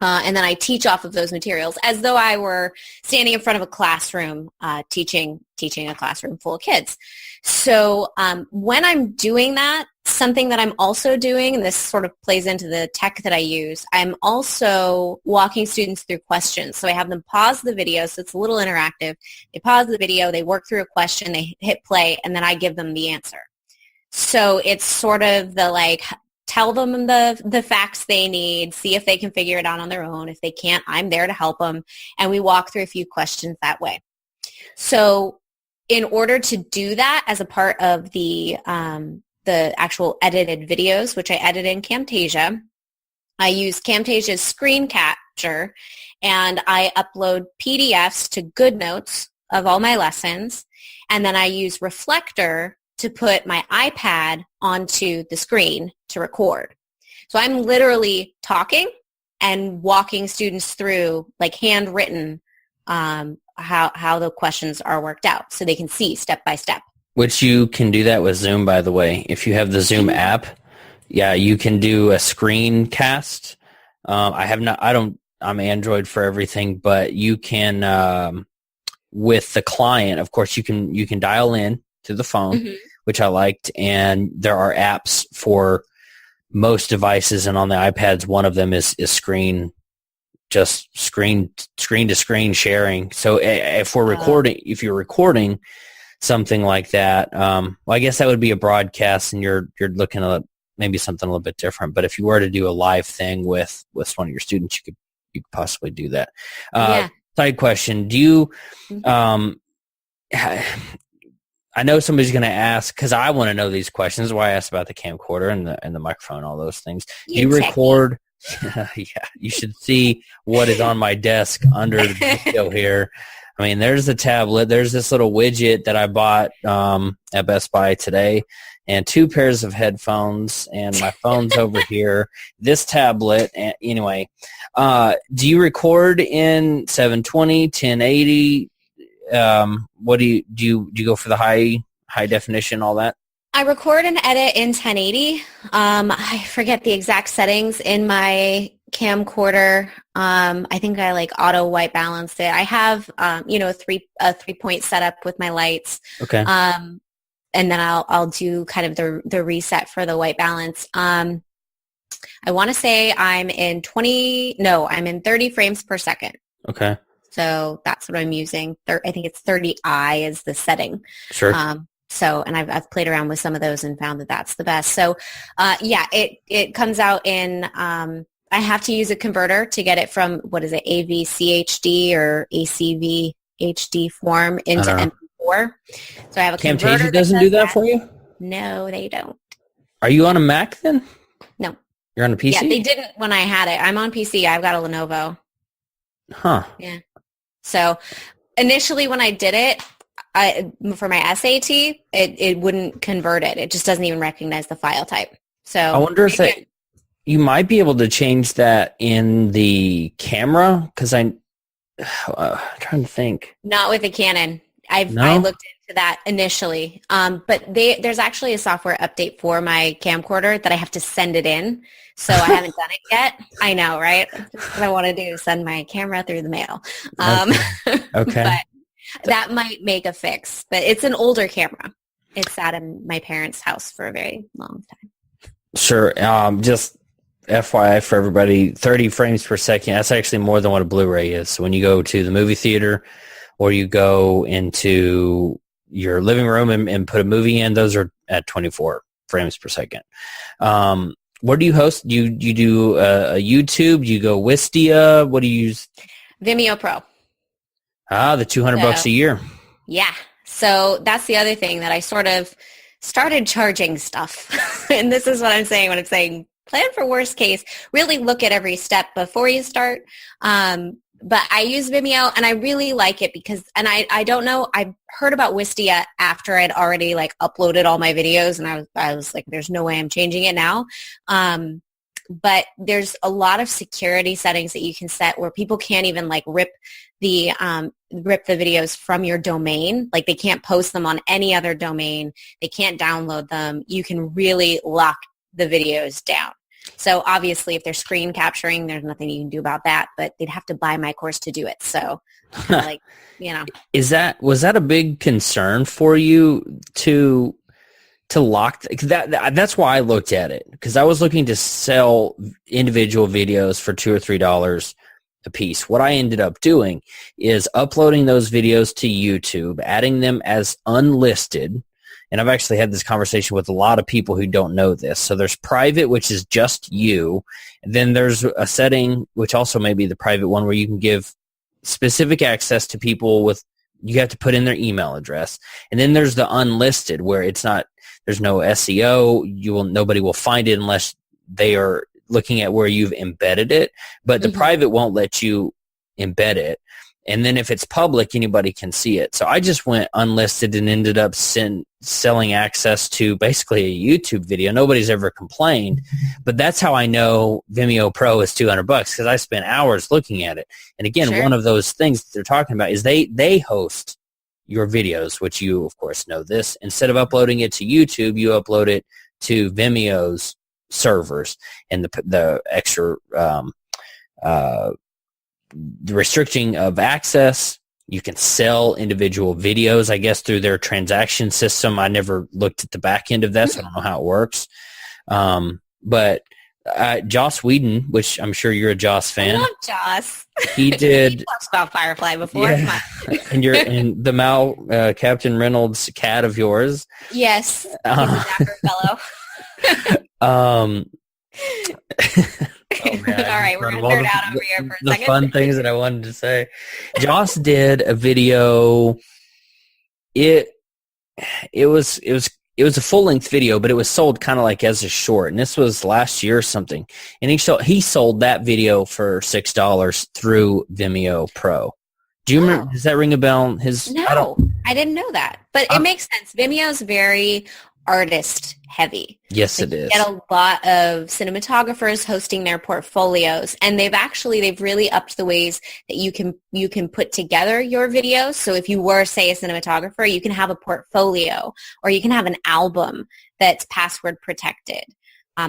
And then I teach off of those materials as though I were standing in front of a classroom, teaching a classroom full of kids. So when I'm doing that, something that I'm also doing, and this sort of plays into the tech that I use, I'm also walking students through questions. So I have them pause the video, so it's a little interactive. They pause the video, they work through a question, they hit play, and then I give them the answer. So it's sort of the like, tell them the facts they need, see if they can figure it out on their own. If they can't, I'm there to help them. And we walk through a few questions that way. So in order to do that as a part of the actual edited videos, which I edit in Camtasia, I use Camtasia's screen capture, and I upload PDFs to GoodNotes of all my lessons. And then I use Reflector to put my iPad onto the screen to record. So I'm literally talking and walking students through, like, handwritten, how the questions are worked out so they can see step by step. Which you can do that with Zoom, by the way. If you have the Zoom app, yeah, you can do a screencast. I'm Android for everything, but you can, with the client, of course, you can dial in to the phone, which I liked, and there are apps for most devices, and on the iPads, one of them is screen to screen sharing. So if you're recording something like that, well, I guess that would be a broadcast, and you're looking at maybe something a little bit different. But if you were to do a live thing with one of your students, you could possibly do that. Side question: do you? I know somebody's going to ask, because I want to know these questions. That's why I asked about the camcorder and the microphone, all those things. Do you record? Yeah, you should see what is on my desk under the video here. I mean, there's the tablet. There's this little widget that I bought at Best Buy today, and 2 pairs of headphones, and my phone's over here. This tablet. And anyway, do you record in 720, 1080? What do you go for the high definition, all that? I record and edit in 1080. I forget the exact settings in my camcorder. I think I auto white balanced it. I have a 3-point setup with my lights. Okay. And then I'll do kind of the reset for the white balance. I want to say I'm in 30 frames per second. Okay. So that's what I'm using. I think it's 30i is the setting. Sure. And I've played around with some of those and found that that's the best. So, it comes out in, I have to use a converter to get it from, what is it, AVCHD or ACVHD form into MP4. So I have a converter. Camtasia doesn't do that for you? No, they don't. Are you on a Mac then? No. You're on a PC? Yeah, they didn't when I had it. I'm on PC. I've got a Lenovo. Huh. Yeah. So initially when I did it, for my SAT, it wouldn't convert it. It just doesn't even recognize the file type. So I wonder if you might be able to change that in the camera, because I'm trying to think. Not with the Canon. I looked into that initially, but there's actually a software update for my camcorder that I have to send it in. So I haven't done it yet. I know, right? That's what I want to do, is send my camera through the mail. Okay. But that might make a fix. But it's an older camera. It's sat in my parents' house for a very long time. Sure. Just FYI for everybody, 30 frames per second, that's actually more than what a Blu-ray is. So when you go to the movie theater or you go into your living room and put a movie in, those are at 24 frames per second. What do you host? You do a YouTube? You go Wistia? What do you use? Vimeo Pro. The $200 a year. Yeah. So that's the other thing that I sort of started charging stuff. And this is what I'm saying when I'm saying plan for worst case. Really look at every step before you start. But I use Vimeo, and I really like it because, and I don't know, I heard about Wistia after I'd already uploaded all my videos, and I was like, there's no way I'm changing it now. But there's a lot of security settings that you can set where people can't even rip the videos from your domain. They can't post them on any other domain. They can't download them. You can really lock the videos down. So obviously if they're screen capturing, there's nothing you can do about that, but they'd have to buy my course to do it. So was that a big concern for you to lock that? That's why I looked at it, because I was looking to sell individual videos for $2 or $3 a piece. What I ended up doing is uploading those videos to YouTube, adding them as unlisted. And I've actually had this conversation with a lot of people who don't know this. So there's private, which is just you. And then there's a setting, which also may be the private one, where you can give specific access to people you have to put in their email address. And then there's the unlisted, where there's no SEO. Nobody will find it unless they are looking at where you've embedded it, but the private won't let you embed it. And then if it's public, anybody can see it. So I just went unlisted and ended up selling access to basically a YouTube video. Nobody's ever complained, but that's how I know Vimeo Pro is $200 because I spent hours looking at it. And again, one of those things that they're talking about is they host your videos, which you, of course, know this. Instead of uploading it to YouTube, you upload it to Vimeo's servers, and the extra the restricting of access. You can sell individual videos, I guess, through their transaction system. I never looked at the back end of that, so I don't know how it works. But Joss Whedon, which I'm sure you're a Joss fan. I love Joss. He did. You talked about Firefly before. Yeah. and the Mal, Captain Reynolds cat of yours. Yes. He's a dapper fellow. Oh, man, all right, we're going to nerd out over here for a second. The fun things that I wanted to say. Joss did a video. It was a full-length video, but it was sold kind of like as a short, and this was last year or something. And he sold that video for $6 through Vimeo Pro. Do you remember? Does that ring a bell? No, I didn't know that, but it makes sense. Vimeo's very artist heavy. Yes, it is. You get a lot of cinematographers hosting their portfolios, and they've really upped the ways that you can put together your videos. So if you were, say, a cinematographer, you can have a portfolio, or you can have an album that's password protected.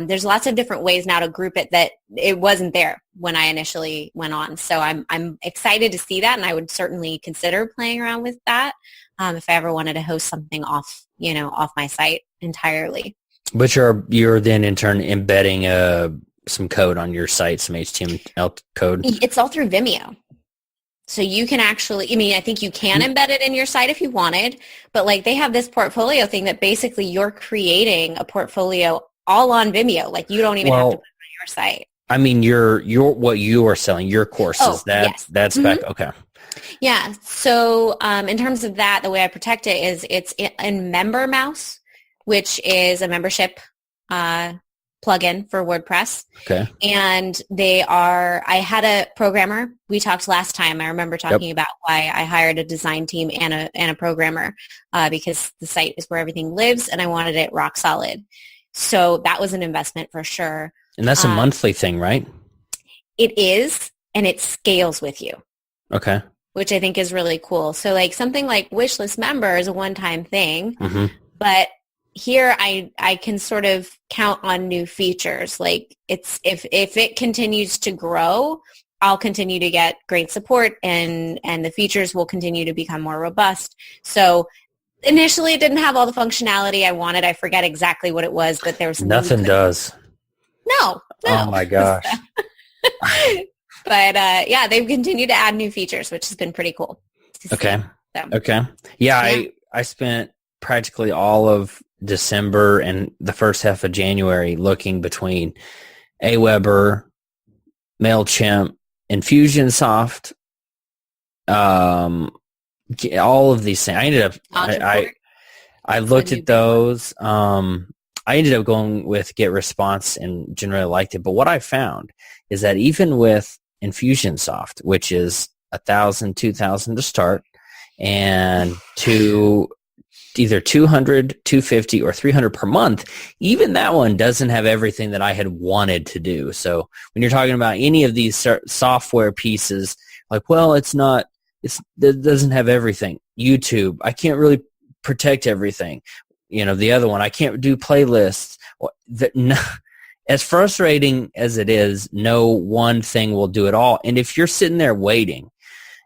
There's lots of different ways now to group it that it wasn't there when I initially went on. So I'm excited to see that, and I would certainly consider playing around with that if I ever wanted to host something off my site entirely. But you're then in turn embedding some code on your site, some HTML code. It's all through Vimeo. So you can actually, I think you can embed it in your site if you wanted, but like they have this portfolio thing that basically you're creating a portfolio all on Vimeo. Like you don't even have to put it on your site. I mean, your what you are selling, your courses, that's back. Okay. Yeah. So in terms of that, the way I protect it is it's in Member Mouse, which is a membership plugin for WordPress. Okay. And I had a programmer. We talked last time. I remember talking about why I hired a design team and a programmer because the site is where everything lives, and I wanted it rock solid. So that was an investment for sure. And that's a monthly thing, right? It is, and it scales with you. Okay. Which I think is really cool. So like something like Wishlist Member is a one-time thing, but here I can sort of count on new features. Like if it continues to grow, I'll continue to get great support and the features will continue to become more robust. So initially it didn't have all the functionality I wanted. I forget exactly what it was, but there was nothing does. No. Oh my gosh. But yeah, they've continued to add new features, which has been pretty cool. Okay. Okay. Yeah, I spent practically all of December and the first half of January looking between Aweber, MailChimp, Infusionsoft, all of these things. I ended up I looked at those. I ended up going with GetResponse and generally liked it. But what I found is that even with Infusionsoft, which is $1,000, $2,000 to start, and to either $200, $250, or $300 per month, even that one doesn't have everything that I had wanted to do. So when you're talking about any of these software pieces, like, well, it doesn't have everything. YouTube, I can't really protect everything. The other one, I can't do playlists. As frustrating as it is, no one thing will do it all. And if you're sitting there waiting,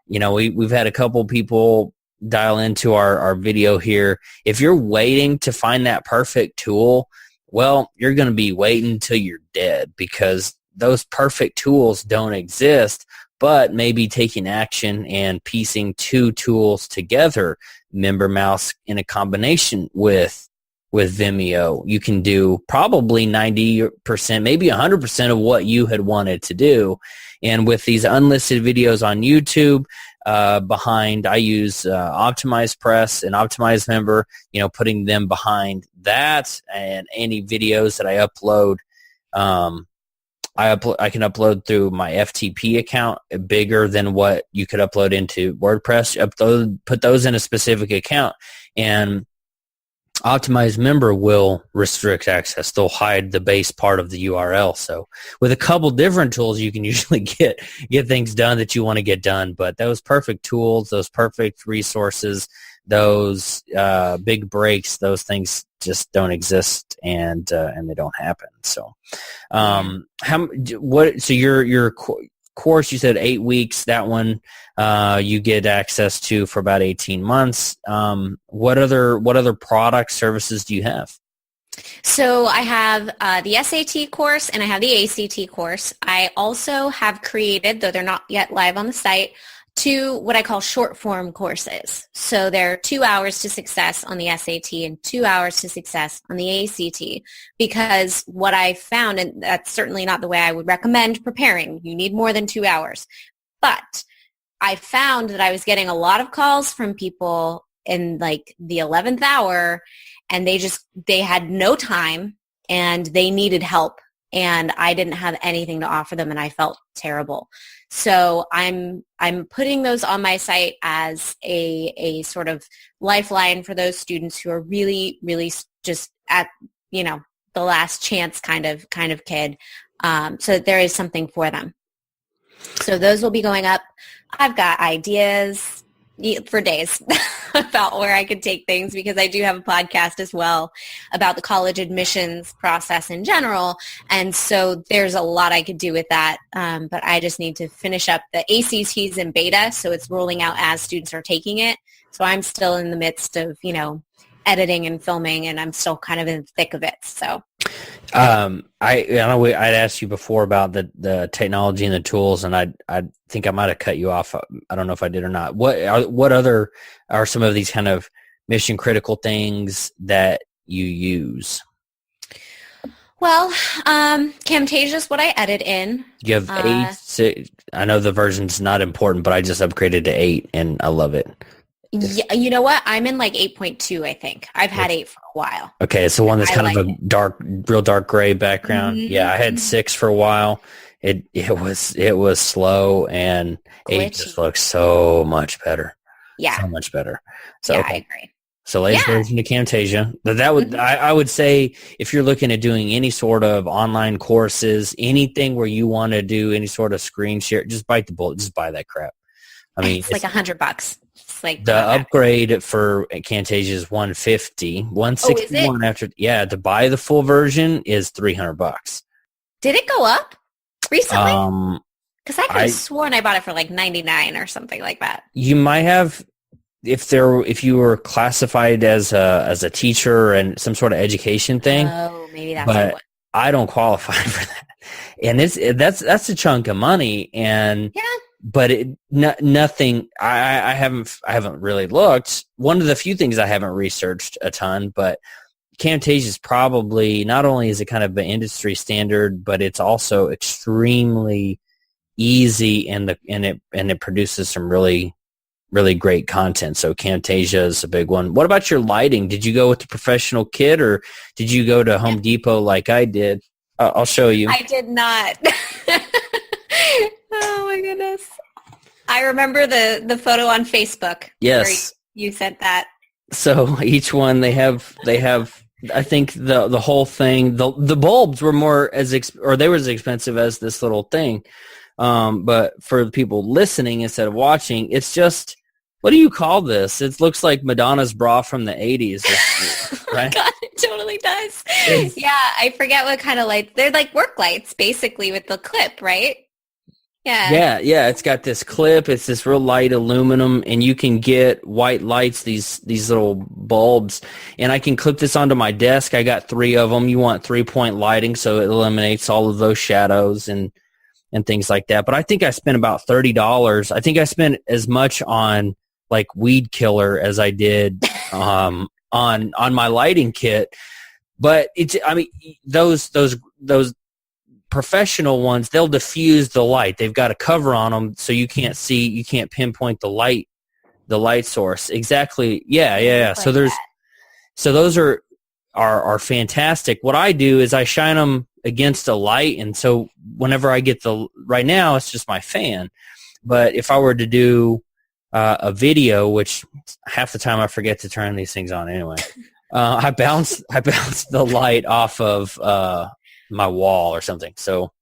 we've had a couple people dial into our video here. If you're waiting to find that perfect tool, well, you're going to be waiting till you're dead because those perfect tools don't exist, but maybe taking action and piecing two tools together, Member Mouse in a combination with Vimeo, you can do probably 90%, maybe 100% of what you had wanted to do. And with these unlisted videos on YouTube, I use Optimize Press and Optimize Member, putting them behind that, and any videos that I upload I can upload through my FTP account bigger than what you could upload into WordPress. Put those in a specific account, and Optimized Member will restrict access. They'll hide the base part of the URL. So with a couple different tools, you can usually get things done that you want to get done. But those perfect tools, those perfect resources, those big breaks, those things just don't exist, and they don't happen. So, so your course, you said 8 weeks. That one you get access to for about 18 months. What other product services do you have? So I have the SAT course and I have the ACT course. I also have created, though they're not yet live on the site, 2 what I call short form courses. So they're 2 hours to success on the SAT and 2 hours to success on the ACT, because what I found, and that's certainly not the way I would recommend preparing, you need more than 2 hours, but I found that I was getting a lot of calls from people in like the 11th hour, and they had no time and they needed help, and I didn't have anything to offer them, and I felt terrible. So I'm putting those on my site as a sort of lifeline for those students who are really, really just at, the last chance kind of kid, so that there is something for them. So those will be going up. I've got ideas for days about where I could take things, because I do have a podcast as well about the college admissions process in general. And so there's a lot I could do with that. But I just need to finish up the ACTs in beta. So it's rolling out as students are taking it. So I'm still in the midst of, editing and filming, and I'm still kind of in the thick of it. So I know I'd asked you before about the technology and the tools, and I think I might have cut you off. I don't know if I did or not. What other are some of these kind of mission critical things that you use? Well, Camtasia is what I edit in. You have 8, 6, I know the version's not important, but I just upgraded to 8 and I love it. Yeah, you know what? I'm in like 8.2, I think. I've had 8 for a while. Okay, it's the one that's kind of a real dark gray background. Mm-hmm. Yeah, I had 6 for a while. It was slow, and glitchy. 8 just looks so much better. Yeah, so much better. So yeah, okay. I agree. So latest version of Camtasia. That would I would say, if you're looking at doing any sort of online courses, anything where you want to do any sort of screen share, just bite the bullet. Just buy that crap. I mean, it's like $100. It's like the upgrade for Camtasia is $150, $161 after. Yeah, to buy the full version is $300. Did it go up recently? Because I could have sworn I bought it for like $99 or something like that. You might have, if you were classified as a teacher and some sort of education thing. Oh, maybe that's but I don't qualify for that, and that's a chunk of money, and yeah. But nothing. I haven't really looked. One of the few things I haven't researched a ton, but Camtasia is probably, not only is it kind of an industry standard, but it's also extremely easy, and it produces some really, really great content. So Camtasia is a big one. What about your lighting? Did you go with the professional kit, or did you go to Home Depot like I did? I'll show you. I did not. Oh my goodness. I remember the photo on Facebook. Yes. Where you sent that. So each one they have I think the whole thing, the bulbs were they were as expensive as this little thing. But for the people listening instead of watching, it's just, what do you call this? It looks like Madonna's bra from the 80s. Right? Oh God, it totally does. Yeah, I forget what kind of lights. They're like work lights, basically, with the clip, right? Yeah. Yeah. It's got this clip. It's this real light aluminum, and you can get white lights, these little bulbs, and I can clip this onto my desk. I got 3 of them. You want 3-point lighting, so it eliminates all of those shadows and things like that. But I think I spent about $30. I think I spent as much on like weed killer as I did on my lighting kit. But those professional ones, they'll diffuse the light. They've got a cover on them, so you can't pinpoint the light source exactly. Yeah. So those are fantastic. What I do is I shine them against a light, and so whenever I get right now, it's just my fan. But if I were to do a video, which half the time I forget to turn these things on anyway, I bounce the light off of my wall or something. So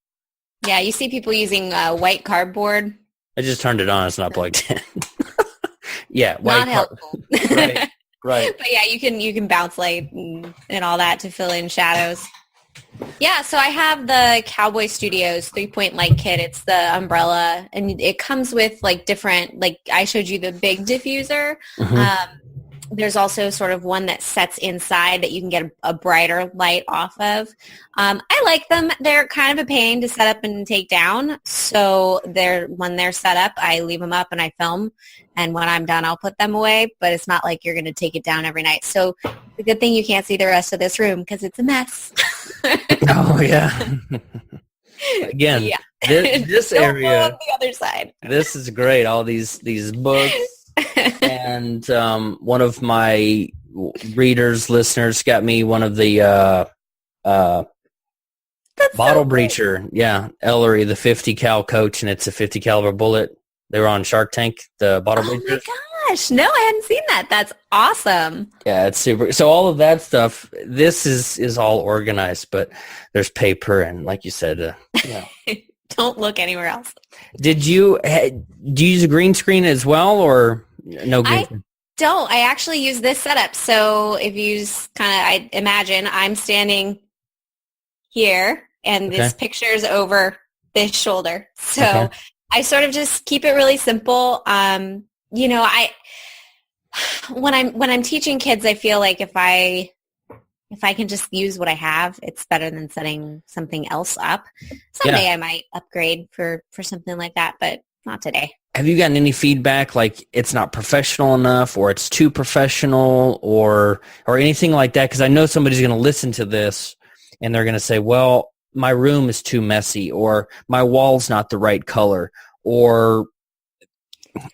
yeah, you see people using white cardboard. I just turned it on. It's not plugged in. Yeah, not helpful. Right, right. But yeah, you can bounce light and all that to fill in shadows. Yeah, so I have the Cowboy Studios 3-point light kit. It's the umbrella, and it comes with like different, like I showed you the big diffuser. Mm-hmm. There's also sort of one that sets inside that you can get a brighter light off of. I like them. They're kind of a pain to set up and take down. So when they're set up, I leave them up and I film. And when I'm done, I'll put them away. But it's not like you're going to take it down every night. So the good thing you can't see the rest of this room because it's a mess. Oh, yeah. Again, yeah. this area. On the other side. This is great. All these books. And one of my readers, listeners, got me one of the bottle breacher. Yeah, Ellery, the 50 cal coach, and it's a 50 caliber bullet. They were on Shark Tank, the bottle breacher. Oh my gosh, no, I hadn't seen that. That's awesome. Yeah, it's super. So all of that stuff, this is all organized, but there's paper and, like you said, yeah. Don't look anywhere else. Do you use a green screen as well, or no green screen? I don't. I actually use this setup. So if you I imagine I'm standing here and this picture's over this shoulder. So I sort of just keep it really simple. When I'm teaching kids, I feel like if I can just use what I have, it's better than setting something else up. Someday I might upgrade for something like that, but not today. Have you gotten any feedback like it's not professional enough or it's too professional or anything like that? Because I know somebody's going to listen to this and they're going to say, well, my room is too messy or my wall's not the right color. Or,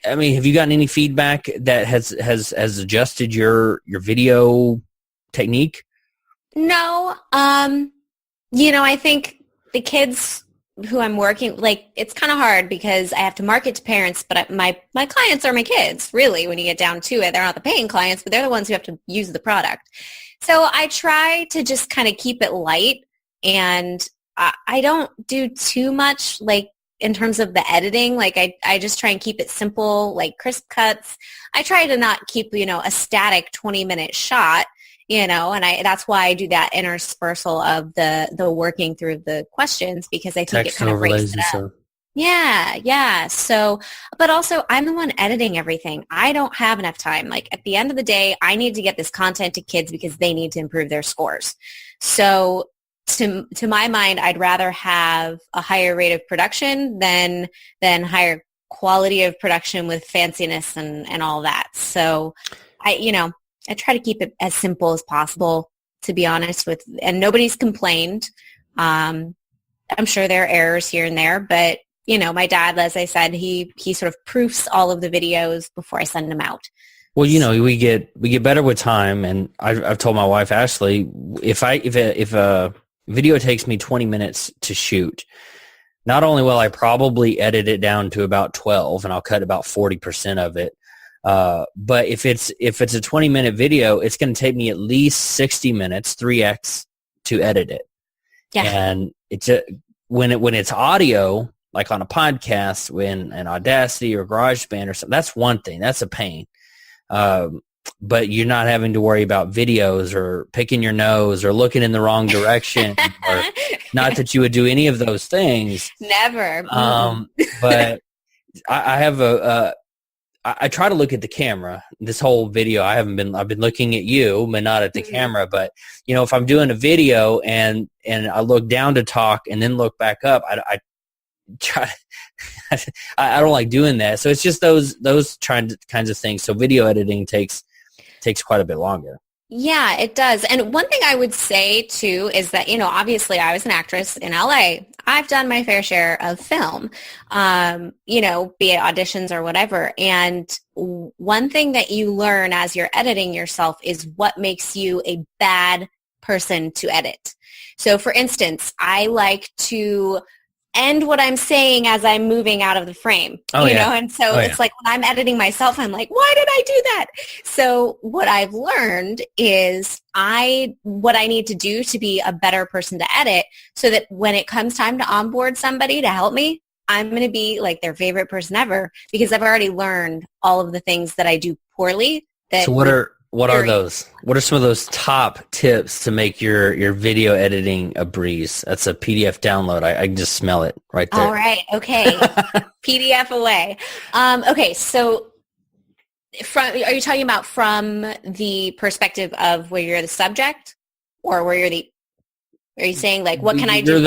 I mean, have you gotten any feedback that has adjusted your video technique? No. I think the kids who I'm working, like, it's kind of hard because I have to market to parents, but my clients are my kids, really, when you get down to it. They're not the paying clients, but they're the ones who have to use the product. So I try to just kind of keep it light, and I don't do too much, like, in terms of the editing. Like, I just try and keep it simple, like crisp cuts. I try to not keep, a static 20-minute shot. And that's why I do that interspersal of the working through the questions, because I think it kind of breaks it up. Yeah. So, but also I'm the one editing everything. I don't have enough time. Like, at the end of the day, I need to get this content to kids because they need to improve their scores. So to my mind, I'd rather have a higher rate of production than higher quality of production with fanciness and all that. So I try to keep it as simple as possible, to be honest with, and nobody's complained. I'm sure there are errors here and there, but my dad, as I said, he sort of proofs all of the videos before I send them out. Well, we get better with time, and I've told my wife Ashley, if a video takes me 20 minutes to shoot, not only will I probably edit it down to about 12, and I'll cut about 40% of it. But if it's a 20-minute video, it's going to take me at least 60 minutes, 3x, to edit it. Yeah. And it's when it's audio, like on a podcast, when an Audacity or GarageBand or something, that's one thing. That's a pain. But you're not having to worry about videos or picking your nose or looking in the wrong direction. Or not that you would do any of those things. Never. But I have I try to look at the camera. This whole video, I've been looking at you, but not at the camera. But if I'm doing a video and I look down to talk and then look back up, I try. I don't like doing that. So it's just those kinds of things. So video editing takes quite a bit longer. Yeah, it does. And one thing I would say, too, is that, obviously I was an actress in LA. I've done my fair share of film, be it auditions or whatever. And one thing that you learn as you're editing yourself is what makes you a bad person to edit. So for instance, I like to end what I'm saying as I'm moving out of the frame, you know? And so it's like when I'm editing myself, I'm like, why did I do that? So what I've learned is what I need to do to be a better person to edit so that when it comes time to onboard somebody to help me, I'm going to be like their favorite person ever because I've already learned all of the things that I do poorly. So what are those? What are some of those top tips to make your video editing a breeze? That's a PDF download. I can just smell it right there. All right. Okay. PDF away. Okay. So are you talking about from the perspective of where you're the subject or where are you saying like, what can I do?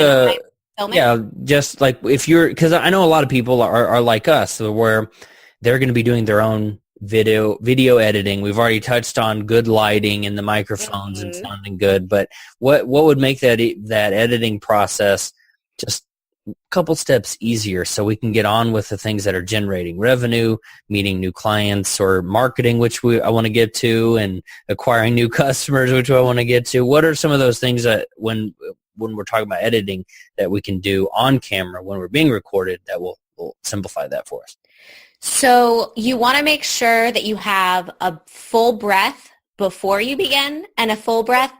Yeah. Just like because I know a lot of people are like us where they're going to be doing their own video editing. We've already touched on good lighting and the microphones and sounding good, but what would make that editing process just a couple steps easier so we can get on with the things that are generating revenue, meeting new clients, or marketing, which I want to get to, and acquiring new customers, which I want to get to? What are some of those things that when we're talking about editing that we can do on camera when we're being recorded that will simplify that for us? So you want to make sure that you have a full breath before you begin and a full breath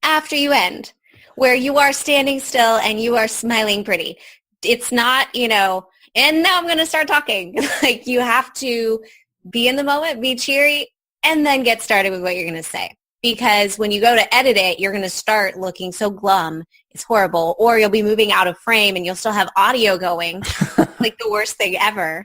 after you end, where you are standing still and you are smiling pretty. It's not, and now I'm going to start talking. Like you have to be in the moment, be cheery, and then get started with what you're going to say. Because when you go to edit it, you're going to start looking so glum. It's horrible. Or you'll be moving out of frame and you'll still have audio going, like the worst thing ever.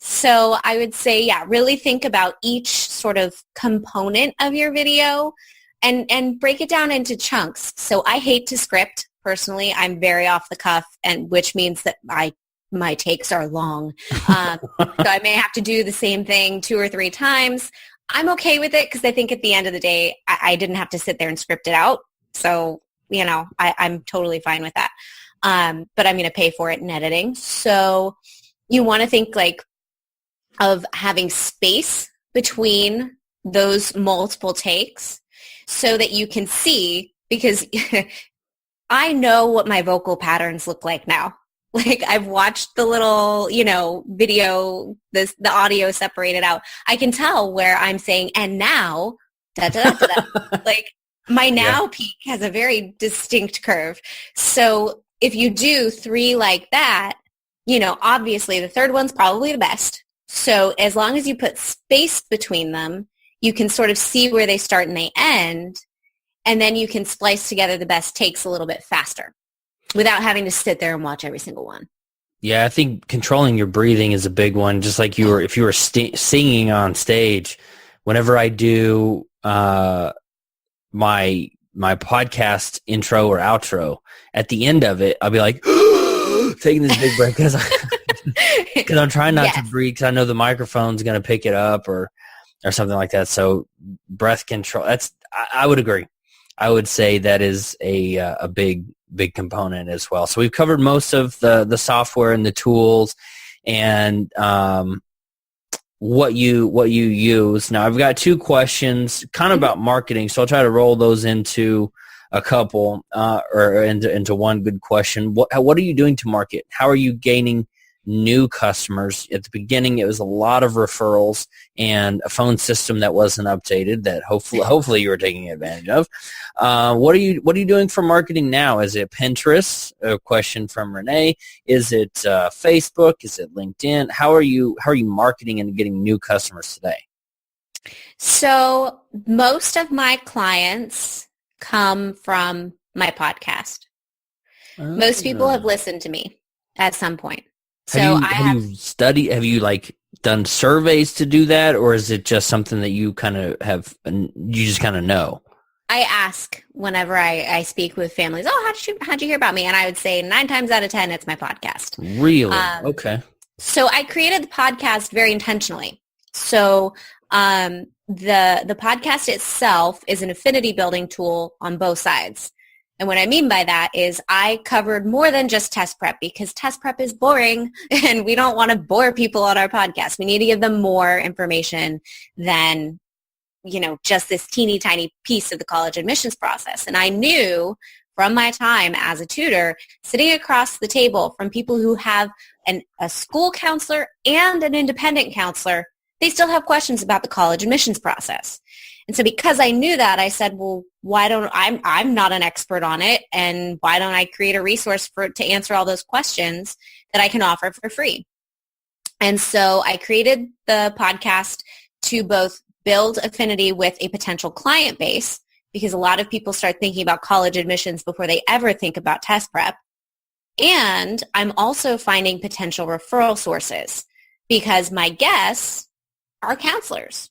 So I would say, really think about each sort of component of your video and break it down into chunks. So I hate to script. Personally, I'm very off the cuff, and which means that my takes are long. So I may have to do the same thing 2 or 3 times. I'm okay with it because I think at the end of the day, I didn't have to sit there and script it out. So, I'm totally fine with that. But I'm going to pay for it in editing. So you want to think like of having space between those multiple takes so that you can see, because I know what my vocal patterns look like now. Like I've watched the little, video, the audio separated out. I can tell where I'm saying, and now, da, da, da, da. Like my now peak has a very distinct curve. So if you do 3 like that, obviously the third one's probably the best. So as long as you put space between them, you can sort of see where they start and they end, and then you can splice together the best takes a little bit faster without having to sit there and watch every single one. Yeah, I think controlling your breathing is a big one. Just like if you were singing on stage, whenever I do my podcast intro or outro, at the end of it, I'll be like taking this big breath because I'm trying not to breathe because I know the microphone's going to pick it up or something like that. So breath control, I would agree. I would say that is a big component as well. So we've covered most of the software and the tools and what you use. Now I've got 2 questions kind of about marketing, so I'll try to roll those into a couple or into one good question. What are you doing to market? How are you gaining new customers? At the beginning, it was a lot of referrals and a phone system that wasn't updated that hopefully you were taking advantage of. What are you doing for marketing now? Is it Pinterest? A question from Renee. Is it Facebook? Is it LinkedIn? How are you marketing and getting new customers today? So most of my clients come from my podcast. Most people have listened to me at some point. Have you studied? Have you done surveys to do that, or is it just something that you kind of have? You just kind of know. I ask whenever I speak with families. Oh, how'd you hear about me? And I would say 9 times out of 10, it's my podcast. Really? Okay. So I created the podcast very intentionally. So the podcast itself is an affinity building tool on both sides. And what I mean by that is I covered more than just test prep because test prep is boring and we don't want to bore people on our podcast. We need to give them more information than, just this teeny tiny piece of the college admissions process. And I knew from my time as a tutor, sitting across the table from people who have a school counselor and an independent counselor, they still have questions about the college admissions process. And so because I knew that, I said, well, I'm not an expert on it, and why don't I create a resource to answer all those questions that I can offer for free? And so I created the podcast to both build affinity with a potential client base, because a lot of people start thinking about college admissions before they ever think about test prep. And I'm also finding potential referral sources, because my guests are counselors,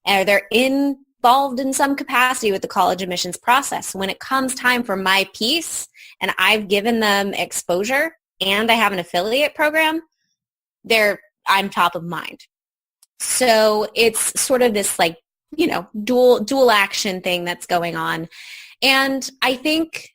and they're involved in some capacity with the college admissions process. When it comes time for my piece and I've given them exposure and I have an affiliate program, I'm top of mind. So it's sort of this dual action thing that's going on. And I think,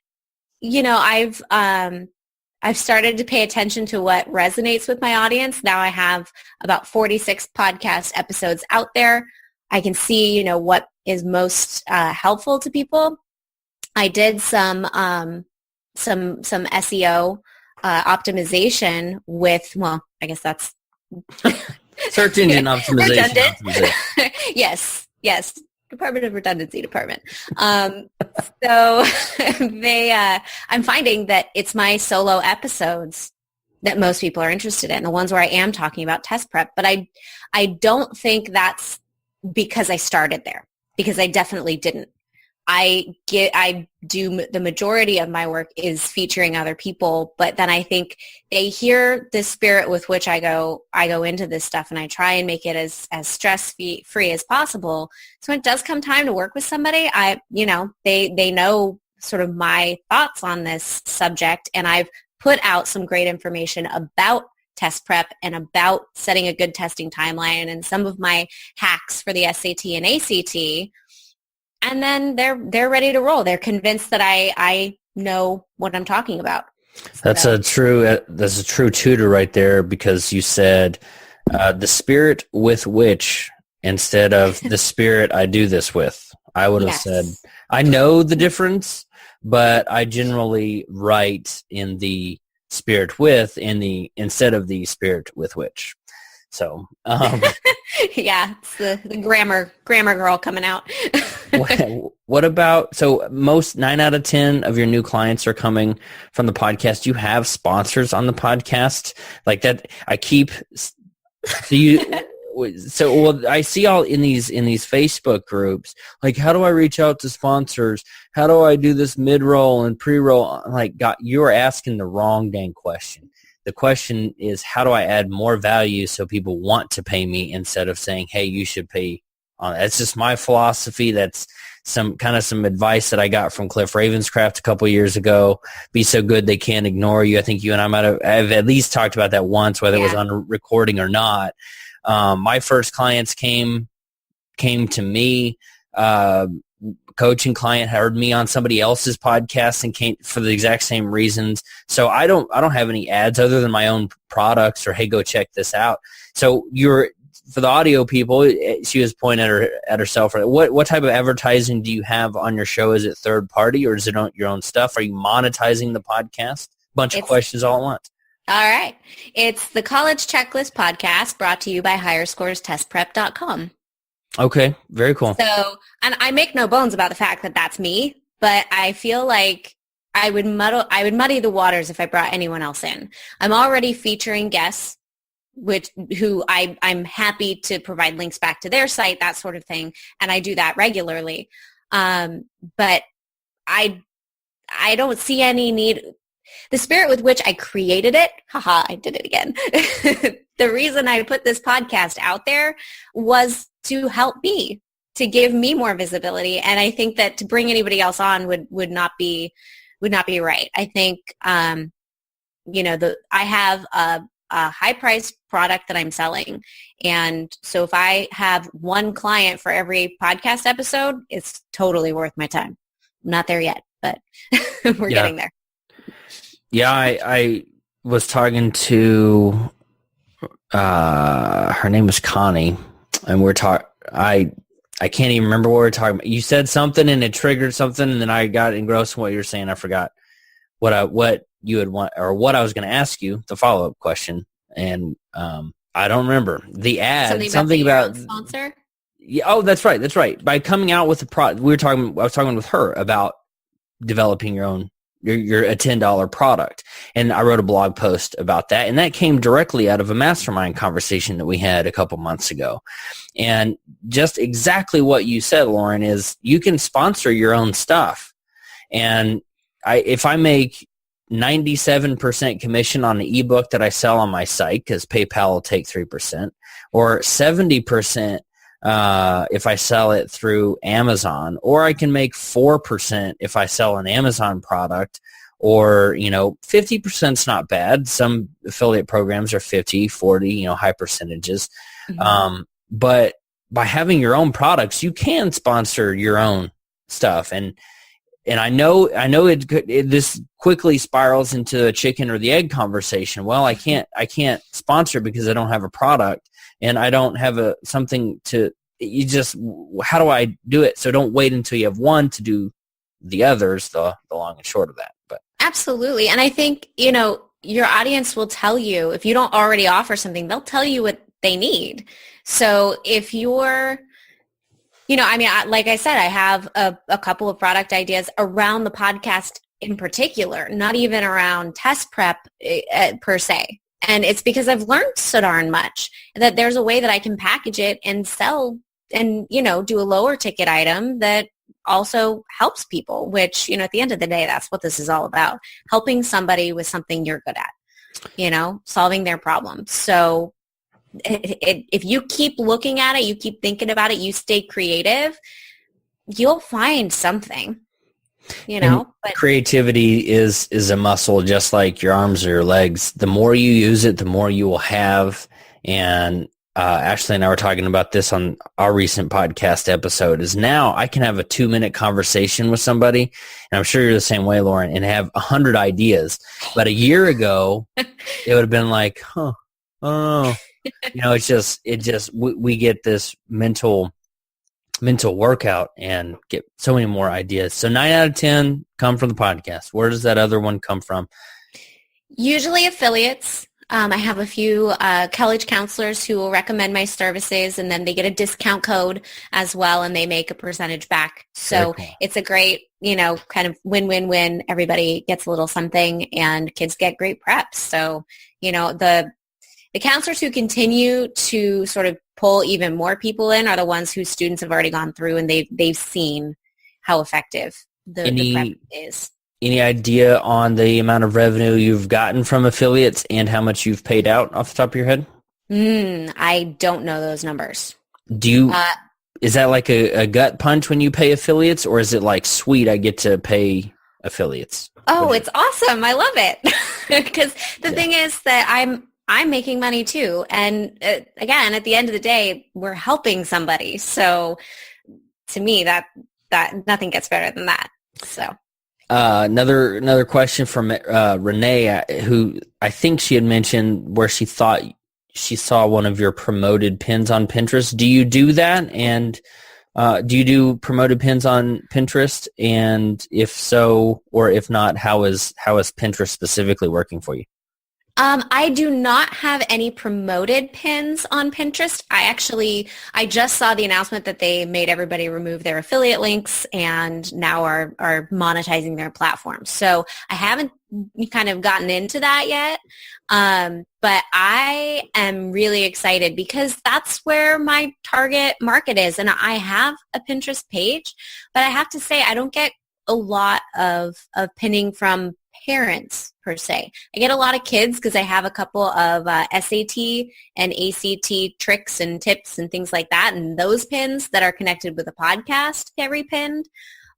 I've started to pay attention to what resonates with my audience. Now I have about 46 podcast episodes out there. I can see, what is most helpful to people. I did some SEO optimization with, I guess that's search engine optimization. Yes. Department of Redundancy Department. So I'm finding that it's my solo episodes that most people are interested in, the ones where I am talking about test prep. But I don't think that's because I started there, because I definitely didn't. I do the majority of my work is featuring other people, but then I think they hear the spirit with which I go into this stuff, and I try and make it as stress free as possible. So when it does come time to work with somebody, they know sort of my thoughts on this subject, and I've put out some great information about test prep and about setting a good testing timeline and some of my hacks for the SAT and ACT. And then they're ready to roll. They're convinced that I know what I'm talking about. That's a true tutor right there, because you said the spirit with which instead of the spirit I do this with. I would have said, I know the difference, but I generally write in the spirit with instead of the spirit with which. So, yeah, it's the grammar girl coming out. What about, so most 9 out of 10 of your new clients are coming from the podcast. Do you have sponsors on the podcast like that? I see all in these Facebook groups, like, how do I reach out to sponsors? How do I do this mid-roll and pre-roll? Like, God, you are asking the wrong dang question. The question is, how do I add more value so people want to pay me instead of saying, hey, you should pay on it? That's just my philosophy. That's some advice that I got from Cliff Ravenscraft a couple years ago. Be so good they can't ignore you. I think you and I might have at least talked about that once, whether it was on recording or not. My first clients came to me. Coaching client heard me on somebody else's podcast and came for the exact same reasons. So I don't have any ads other than my own products or, hey, go check this out. So for the audio people, she was pointing at herself. What type of advertising do you have on your show? Is it third party or is it your own stuff? Are you monetizing the podcast? Bunch of questions all at once. All right. It's the College Checklist Podcast, brought to you by higherscorestestprep.com. Okay, very cool. So, and I make no bones about the fact that that's me, but I feel like I would muddy the waters if I brought anyone else in. I'm already featuring guests, who I'm happy to provide links back to their site, that sort of thing, and I do that regularly. But I don't see any need. The spirit with which I created it, I did it again. The reason I put this podcast out there was to help me, to give me more visibility. And I think that to bring anybody else on would not be right. I think, I have a high priced product that I'm selling. And so if I have one client for every podcast episode, it's totally worth my time. I'm not there yet, but we're getting there. Yeah, I was talking to, her name was Connie, and I I can't even remember what we were talking about. You said something and it triggered something, and then I got engrossed in what you were saying. I forgot what you had want, or what I was going to ask you, the follow-up question, and I don't remember the ad. Something about sponsor. Yeah. Oh, that's right. That's right. By coming out with the product, I was talking with her about developing your own, your a $10 product. And I wrote a blog post about that. And that came directly out of a mastermind conversation that we had a couple months ago. And just exactly what you said, Lauren, is you can sponsor your own stuff. And if I make 97% commission on the ebook that I sell on my site, because PayPal will take 3%, or 70% if I sell it through Amazon, or I can make 4% if I sell an Amazon product, or 50% is not bad. Some affiliate programs are 50, 40, high percentages. Mm-hmm. But by having your own products, you can sponsor your own stuff. And I know this quickly spirals into a chicken or the egg conversation. Well, I can't sponsor because I don't have a product and I don't have something to. How do I do it? So don't wait until you have one to do the others. The long and short of that. But absolutely, and I think your audience will tell you if you don't already offer something. They'll tell you what they need. So if you're like I said, I have a couple of product ideas around the podcast in particular, not even around test prep per se. And it's because I've learned so darn much that there's a way that I can package it and sell and, do a lower ticket item that also helps people, which, at the end of the day, that's what this is all about. Helping somebody with something you're good at, solving their problems. So if you keep looking at it, you keep thinking about it, you stay creative, you'll find something, But creativity is a muscle, just like your arms or your legs. The more you use it, the more you will have. And Ashley and I were talking about this on our recent podcast episode, is now I can have a 2-minute conversation with somebody, and I'm sure you're the same way, Lauren, and have 100 ideas. But a year ago, it would have been like, oh, it's just we get this mental workout and get so many more ideas. So 9 out of 10 come from the podcast. Where does that other one come from? Usually affiliates. I have a few college counselors who will recommend my services, and then they get a discount code as well, and they make a percentage back. So cool. It's a great, kind of win-win-win. Everybody gets a little something, and kids get great preps. So, the counselors who continue to sort of pull even more people in are the ones whose students have already gone through, and they've seen how effective the prep is. Any idea on the amount of revenue you've gotten from affiliates and how much you've paid out off the top of your head? I don't know those numbers. Is that like a gut punch when you pay affiliates, or is it like, sweet, I get to pay affiliates? Oh, it's awesome. I love it. Because the thing is that I'm making money too. And again, at the end of the day, we're helping somebody. So to me, that nothing gets better than that. So. Another question from Renee, who I think she had mentioned where she thought she saw one of your promoted pins on Pinterest. Do you do that? And do you do promoted pins on Pinterest? And if so, or if not, how is Pinterest specifically working for you? I do not have any promoted pins on Pinterest. I just saw the announcement that they made everybody remove their affiliate links and now are monetizing their platform. So I haven't kind of gotten into that yet. But I am really excited because that's where my target market is. And I have a Pinterest page, but I have to say I don't get a lot of pinning from parents per se. I get a lot of kids because I have a couple of SAT and ACT tricks and tips and things like that. And those pins that are connected with a podcast get repinned.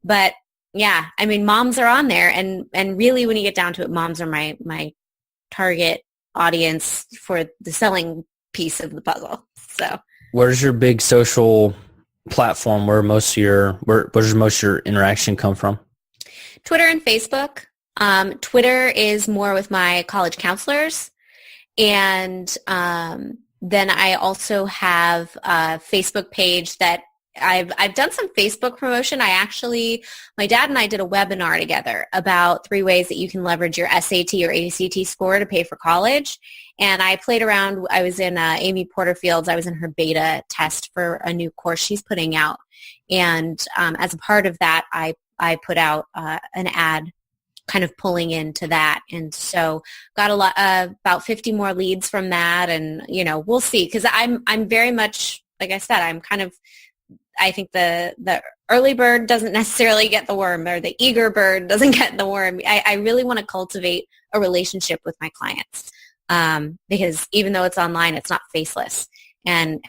But yeah, I mean, moms are on there. And really, when you get down to it, moms are my target audience for the selling piece of the puzzle. So where's your big social platform where does most of your interaction come from? Twitter and Facebook. Twitter is more with my college counselors. And then I also have a Facebook page that I've done some Facebook promotion. My dad and I did a webinar together about 3 ways that you can leverage your SAT or ACT score to pay for college. And I played around. I was in Amy Porterfield's. I was in her beta test for a new course she's putting out. And as a part of that, I put out an ad kind of pulling into that. And so got about 50 more leads from that. And, we'll see. Because I'm very much, like I said, I think the early bird doesn't necessarily get the worm, or the eager bird doesn't get the worm. I really want to cultivate a relationship with my clients, because even though it's online, it's not faceless. And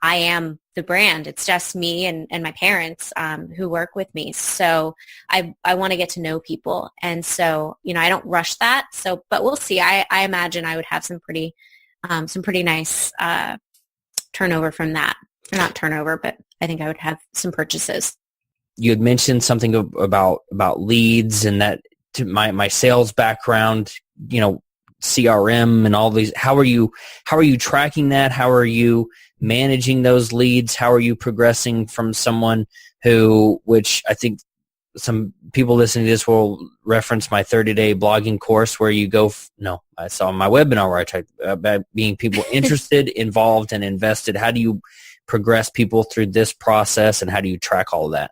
I am the brand. It's just me and my parents who work with me. So I want to get to know people. And so, I don't rush that. So, but we'll see. I imagine I would have some pretty nice turnover from that. Or not turnover, but I think I would have some purchases. You had mentioned something about leads, and that to my sales background, CRM and all these. How are you tracking that? How are you managing those leads? How are you progressing from someone which I think some people listening to this will reference my 30-day blogging course where you go, I saw my webinar where I talked about being people interested, involved, and invested. How do you progress people through this process, and how do you track all of that?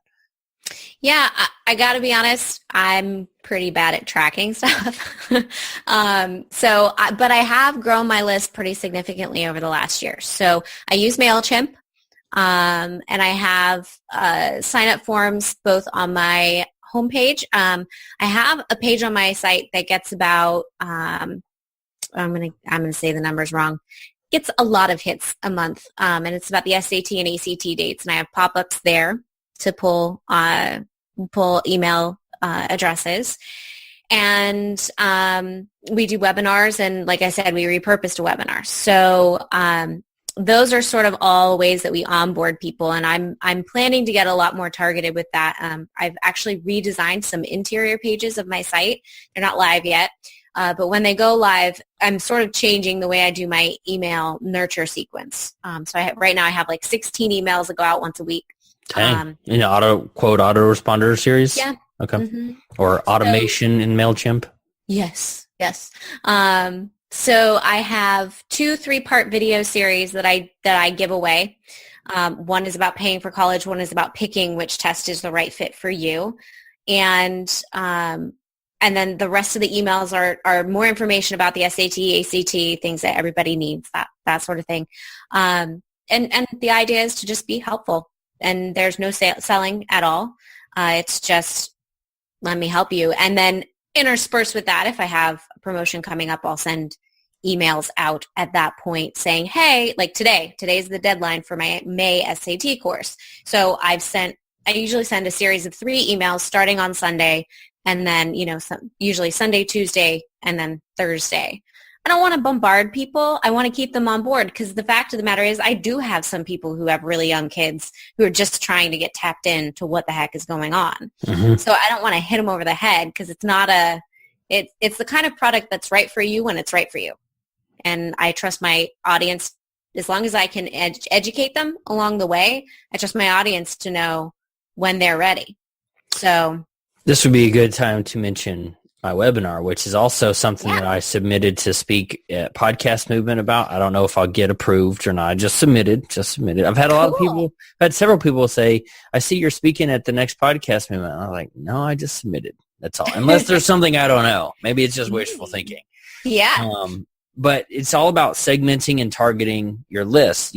Yeah, I got to be honest, I'm pretty bad at tracking stuff. But I have grown my list pretty significantly over the last year. So I use MailChimp, and I have sign-up forms both on my homepage. I have a page on my site that gets about, I'm gonna say the numbers wrong. Gets a lot of hits a month, and it's about the SAT and ACT dates, and I have pop-ups there to pull email addresses. And we do webinars, and like I said, we repurposed a webinar. So those are sort of all ways that we onboard people, and I'm planning to get a lot more targeted with that. I've actually redesigned some interior pages of my site. They're not live yet. But when they go live, I'm sort of changing the way I do my email nurture sequence. So right now I have like 16 emails that go out once a week. Dang. In the autoresponder series? Yeah. Okay. Mm-hmm. Or automation in MailChimp? Yes. So I have 2 3-part video series that I give away. One is about paying for college. One is about picking which test is the right fit for you. And then the rest of the emails are more information about the SAT, ACT, things that everybody needs, that sort of thing. And the idea is to just be helpful. And there's no selling at all. It's just, let me help you. And then interspersed with that, if I have a promotion coming up, I'll send emails out at that point saying, hey, like today's the deadline for my May SAT course. So I usually send a series of 3 emails starting on Sunday, and then, usually Sunday, Tuesday, and then Thursday. I don't want to bombard people. I want to keep them on board, because the fact of the matter is I do have some people who have really young kids who are just trying to get tapped into what the heck is going on. Mm-hmm. So I don't want to hit them over the head, because it's not it's the kind of product that's right for you when it's right for you. And I trust my audience, as long as I can educate them along the way, I trust my audience to know when they're ready. So this would be a good time to mention my webinar, which is also something that I submitted to speak at Podcast Movement about. I don't know if I'll get approved or not. I just submitted. I've had I've had several people say, I see you're speaking at the next Podcast Movement. I'm like, no, I just submitted. That's all. Unless there's something I don't know. Maybe it's just wishful thinking. Yeah. But it's all about segmenting and targeting your list.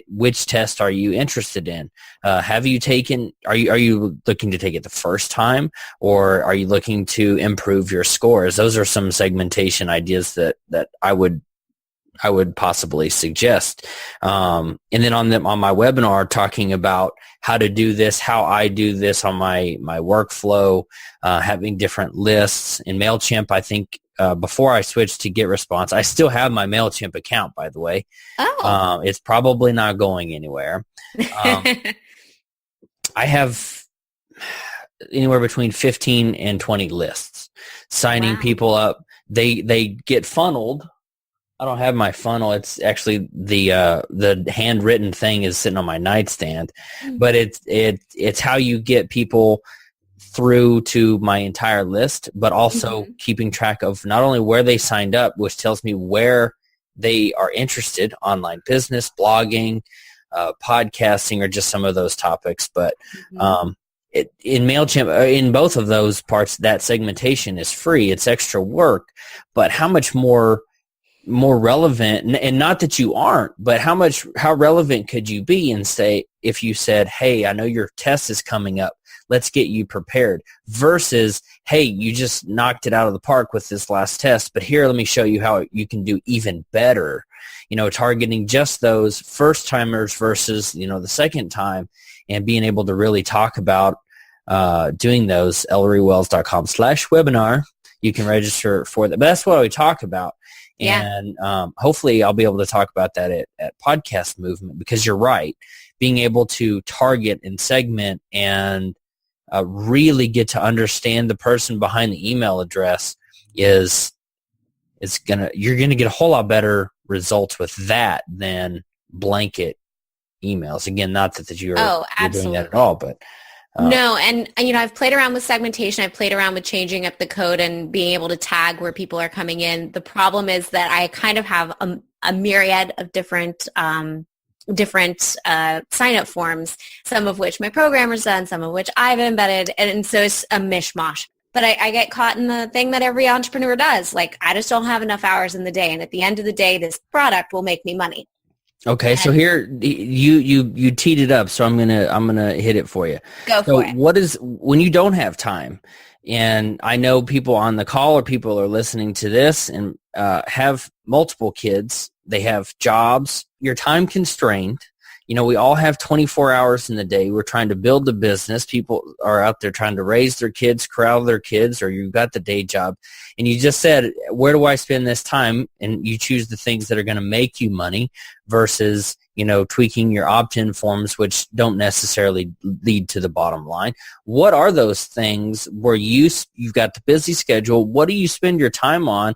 Which test are you interested in? Are you looking to take it the first time, or are you looking to improve your scores? Those are some segmentation ideas that I would possibly suggest. And then on my webinar, talking about how to do this, how I do this on my workflow, having different lists in MailChimp. I think before I switched to GetResponse, I still have my MailChimp account, by the way. Oh. It's probably not going anywhere. I have anywhere between 15 and 20 lists, signing people up. They get funneled I don't have my funnel. It's actually the handwritten thing is sitting on my nightstand, but it's how you get people through to my entire list, but also keeping track of not only where they signed up, which tells me where they are interested, online business, blogging, podcasting, or just some of those topics. But in MailChimp, in both of those parts, that segmentation is free. It's extra work, but how much more relevant, and not that you aren't, but how relevant could you be and say, if you said, hey, I know your test is coming up, let's get you prepared, versus, hey, you just knocked it out of the park with this last test, but here, let me show you how you can do even better, targeting just those first timers versus, the second time, and being able to really talk about doing those. ElleryWells.com/webinar. You can register for that. But that's what we talk about. And hopefully I'll be able to talk about that at Podcast Movement, because you're right. Being able to target and segment and really get to understand the person behind the email address you're gonna get a whole lot better results with that than blanket emails. Again, not that you're doing that at all, but no, and I've played around with segmentation. I've played around with changing up the code and being able to tag where people are coming in. The problem is that I kind of have a myriad of different sign-up forms, some of which my programmer's done, some of which I've embedded, and so it's a mishmash. But I get caught in the thing that every entrepreneur does. Like, I just don't have enough hours in the day, and at the end of the day, this product will make me money. Okay, so here you teed it up, so I'm gonna hit it for you. Go for it. What is, when you don't have time, and I know people on the call or people are listening to this and have multiple kids, they have jobs, you're time constrained. We all have 24 hours in the day. We're trying to build a business. People are out there trying to raise their kids, corral their kids, or you've got the day job. And you just said, where do I spend this time? And you choose the things that are going to make you money versus, tweaking your opt-in forms, which don't necessarily lead to the bottom line. What are those things where you've got the busy schedule? What do you spend your time on?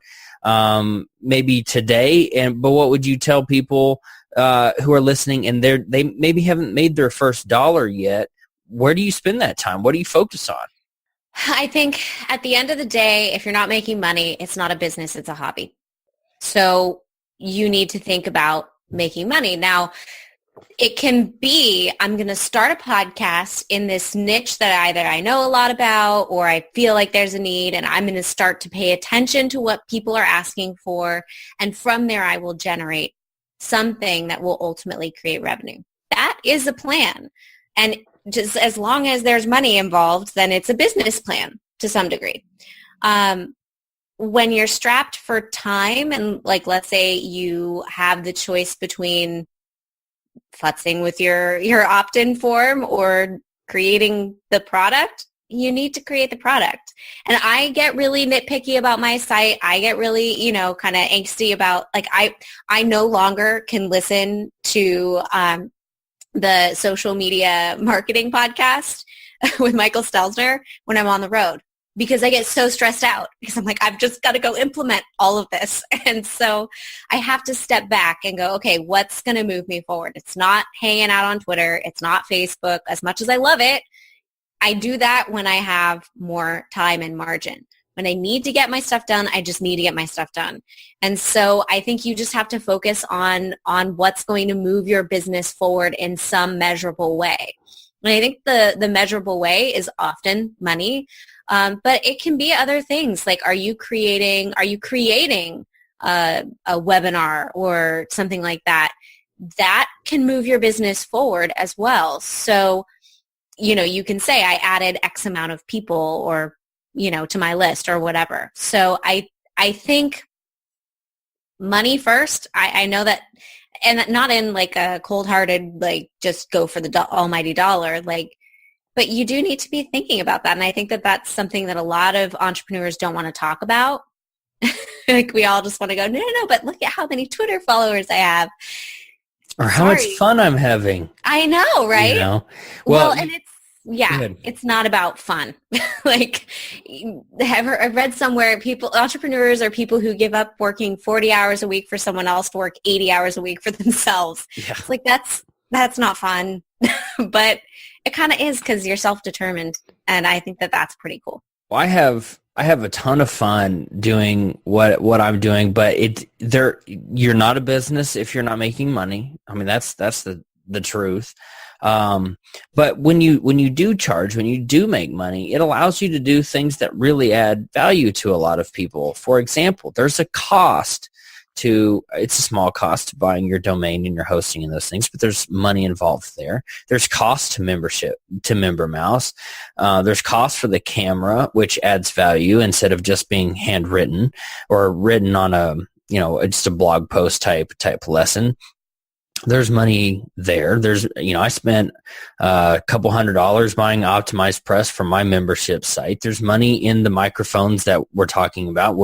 Maybe today, but what would you tell people who are listening and they maybe haven't made their first dollar yet? Where do you spend that time? What do you focus on? I think at the end of the day, if you're not making money, it's not a business, it's a hobby. So you need to think about making money. Now, it can be, I'm going to start a podcast in this niche that either I know a lot about or I feel like there's a need, and I'm going to start to pay attention to what people are asking for. And from there, I will generate something that will ultimately create revenue. That is a plan. And just as long as there's money involved, then it's a business plan to some degree. When you're strapped for time and, like, let's say you have the choice between futzing with your opt-in form or creating the product, you need to create the product. And I get really nitpicky about my site. I get really, kind of angsty about, like, I no longer can listen to the social media marketing podcast with Michael Stelzner when I'm on the road, because I get so stressed out because I'm like, I've just got to go implement all of this. And so I have to step back and go, okay, what's going to move me forward? It's not hanging out on Twitter. It's not Facebook. As much as I love it, I do that when I have more time and margin. When I need to get my stuff done, I just need to get my stuff done. And so I think you just have to focus on what's going to move your business forward in some measurable way. And I think the measurable way is often money, but it can be other things. Like, are you creating a webinar or something like that? That can move your business forward as well. So, you can say I added X amount of people or, to my list or whatever. So I think money first. I know that, and not in like a cold-hearted, like, just go for the almighty dollar, like, but you do need to be thinking about that. And I think that that's something that a lot of entrepreneurs don't want to talk about. Like, we all just want to go, no, but look at how many Twitter followers I have. Or how much fun I'm having. I know, right? Well, and it's not about fun. Like, I've read somewhere entrepreneurs are people who give up working 40 hours a week for someone else to work 80 hours a week for themselves. Yeah. It's like, that's not fun, but it kind of is because you're self-determined. And I think that that's pretty cool. Well, I have a ton of fun doing what I'm doing, but you're not a business if you're not making money. I mean, that's the truth. But when you do charge, when you do make money, it allows you to do things that really add value to a lot of people. For example, there's a cost it's a small cost to buying your domain and your hosting and those things, but there's money involved there. There's cost to membership, to MemberMouse. There's cost for the camera, which adds value instead of just being handwritten or written on just a blog post type lesson. There's money there. I spent a couple $100 buying optimized press for my membership site. There's money in the microphones that we're talking about.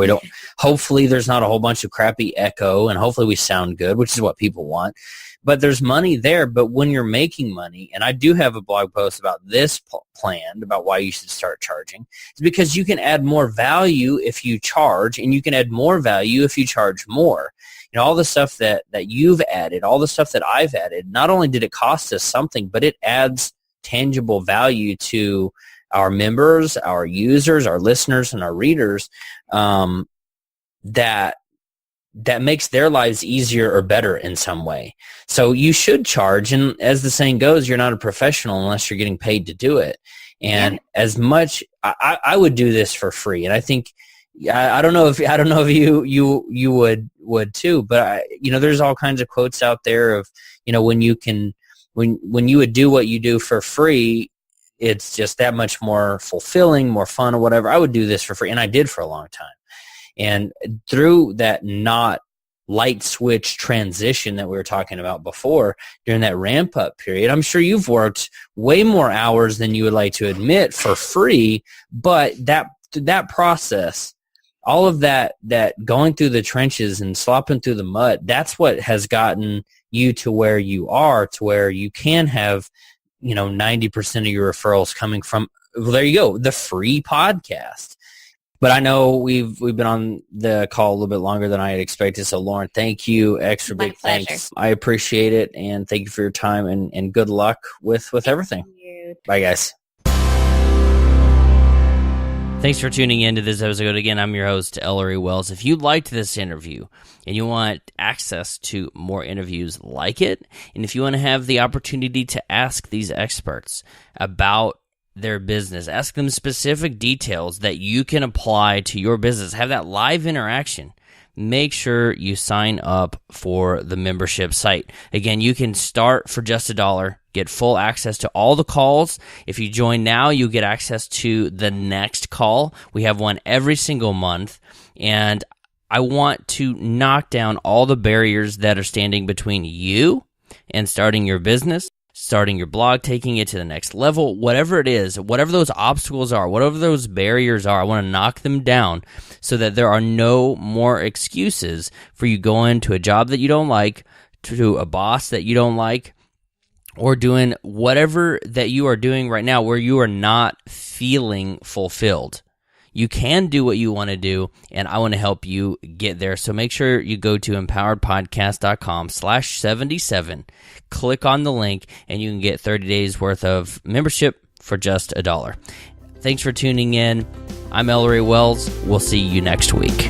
Hopefully there's not a whole bunch of crappy echo, and hopefully we sound good, which is what people want. But there's money there. But when you're making money, and I do have a blog post about this planned about why you should start charging, is because you can add more value if you charge, and you can add more value if you charge more. All the stuff that you've added, all the stuff that I've added, not only did it cost us something, but it adds tangible value to our members, our users, our listeners, and our readers that makes their lives easier or better in some way. So you should charge, and as the saying goes, you're not a professional unless you're getting paid to do it. And as much, I would do this for free, and I think I don't know if you would too, but there's all kinds of quotes out there of when you would do what you do for free, it's just that much more fulfilling, more fun, or whatever. I would do this for free, and I did for a long time. And through that not light switch transition that we were talking about before, during that ramp up period, I'm sure you've worked way more hours than you would like to admit for free, but that process, all of that going through the trenches and slopping through the mud, that's what has gotten you to where you are, to where you can have, 90% of your referrals coming from, well, there you go, the free podcast. But I know we've been on the call a little bit longer than I had expected. So Lauren, thank you. Extra big thanks. I appreciate it. And thank you for your time, and good luck with everything. Bye, guys. Thanks for tuning in to this episode. Again, I'm your host, Ellery Wells. If you liked this interview and you want access to more interviews like it, and if you want to have the opportunity to ask these experts about their business, ask them specific details that you can apply to your business, have that live interaction, make sure you sign up for the membership site. Again, you can start for just $1, get full access to all the calls. If you join now, you get access to the next call. We have one every single month, and I want to knock down all the barriers that are standing between you and starting your business, starting your blog, taking it to the next level, whatever it is, whatever those obstacles are, whatever those barriers are, I want to knock them down so that there are no more excuses for you going to a job that you don't like, to a boss that you don't like, or doing whatever that you are doing right now where you are not feeling fulfilled. You can do what you want to do, and I want to help you get there. So make sure you go to empoweredpodcast.com/77, click on the link, and you can get 30 days worth of membership for just $1. Thanks for tuning in. I'm Ellery Wells. We'll see you next week.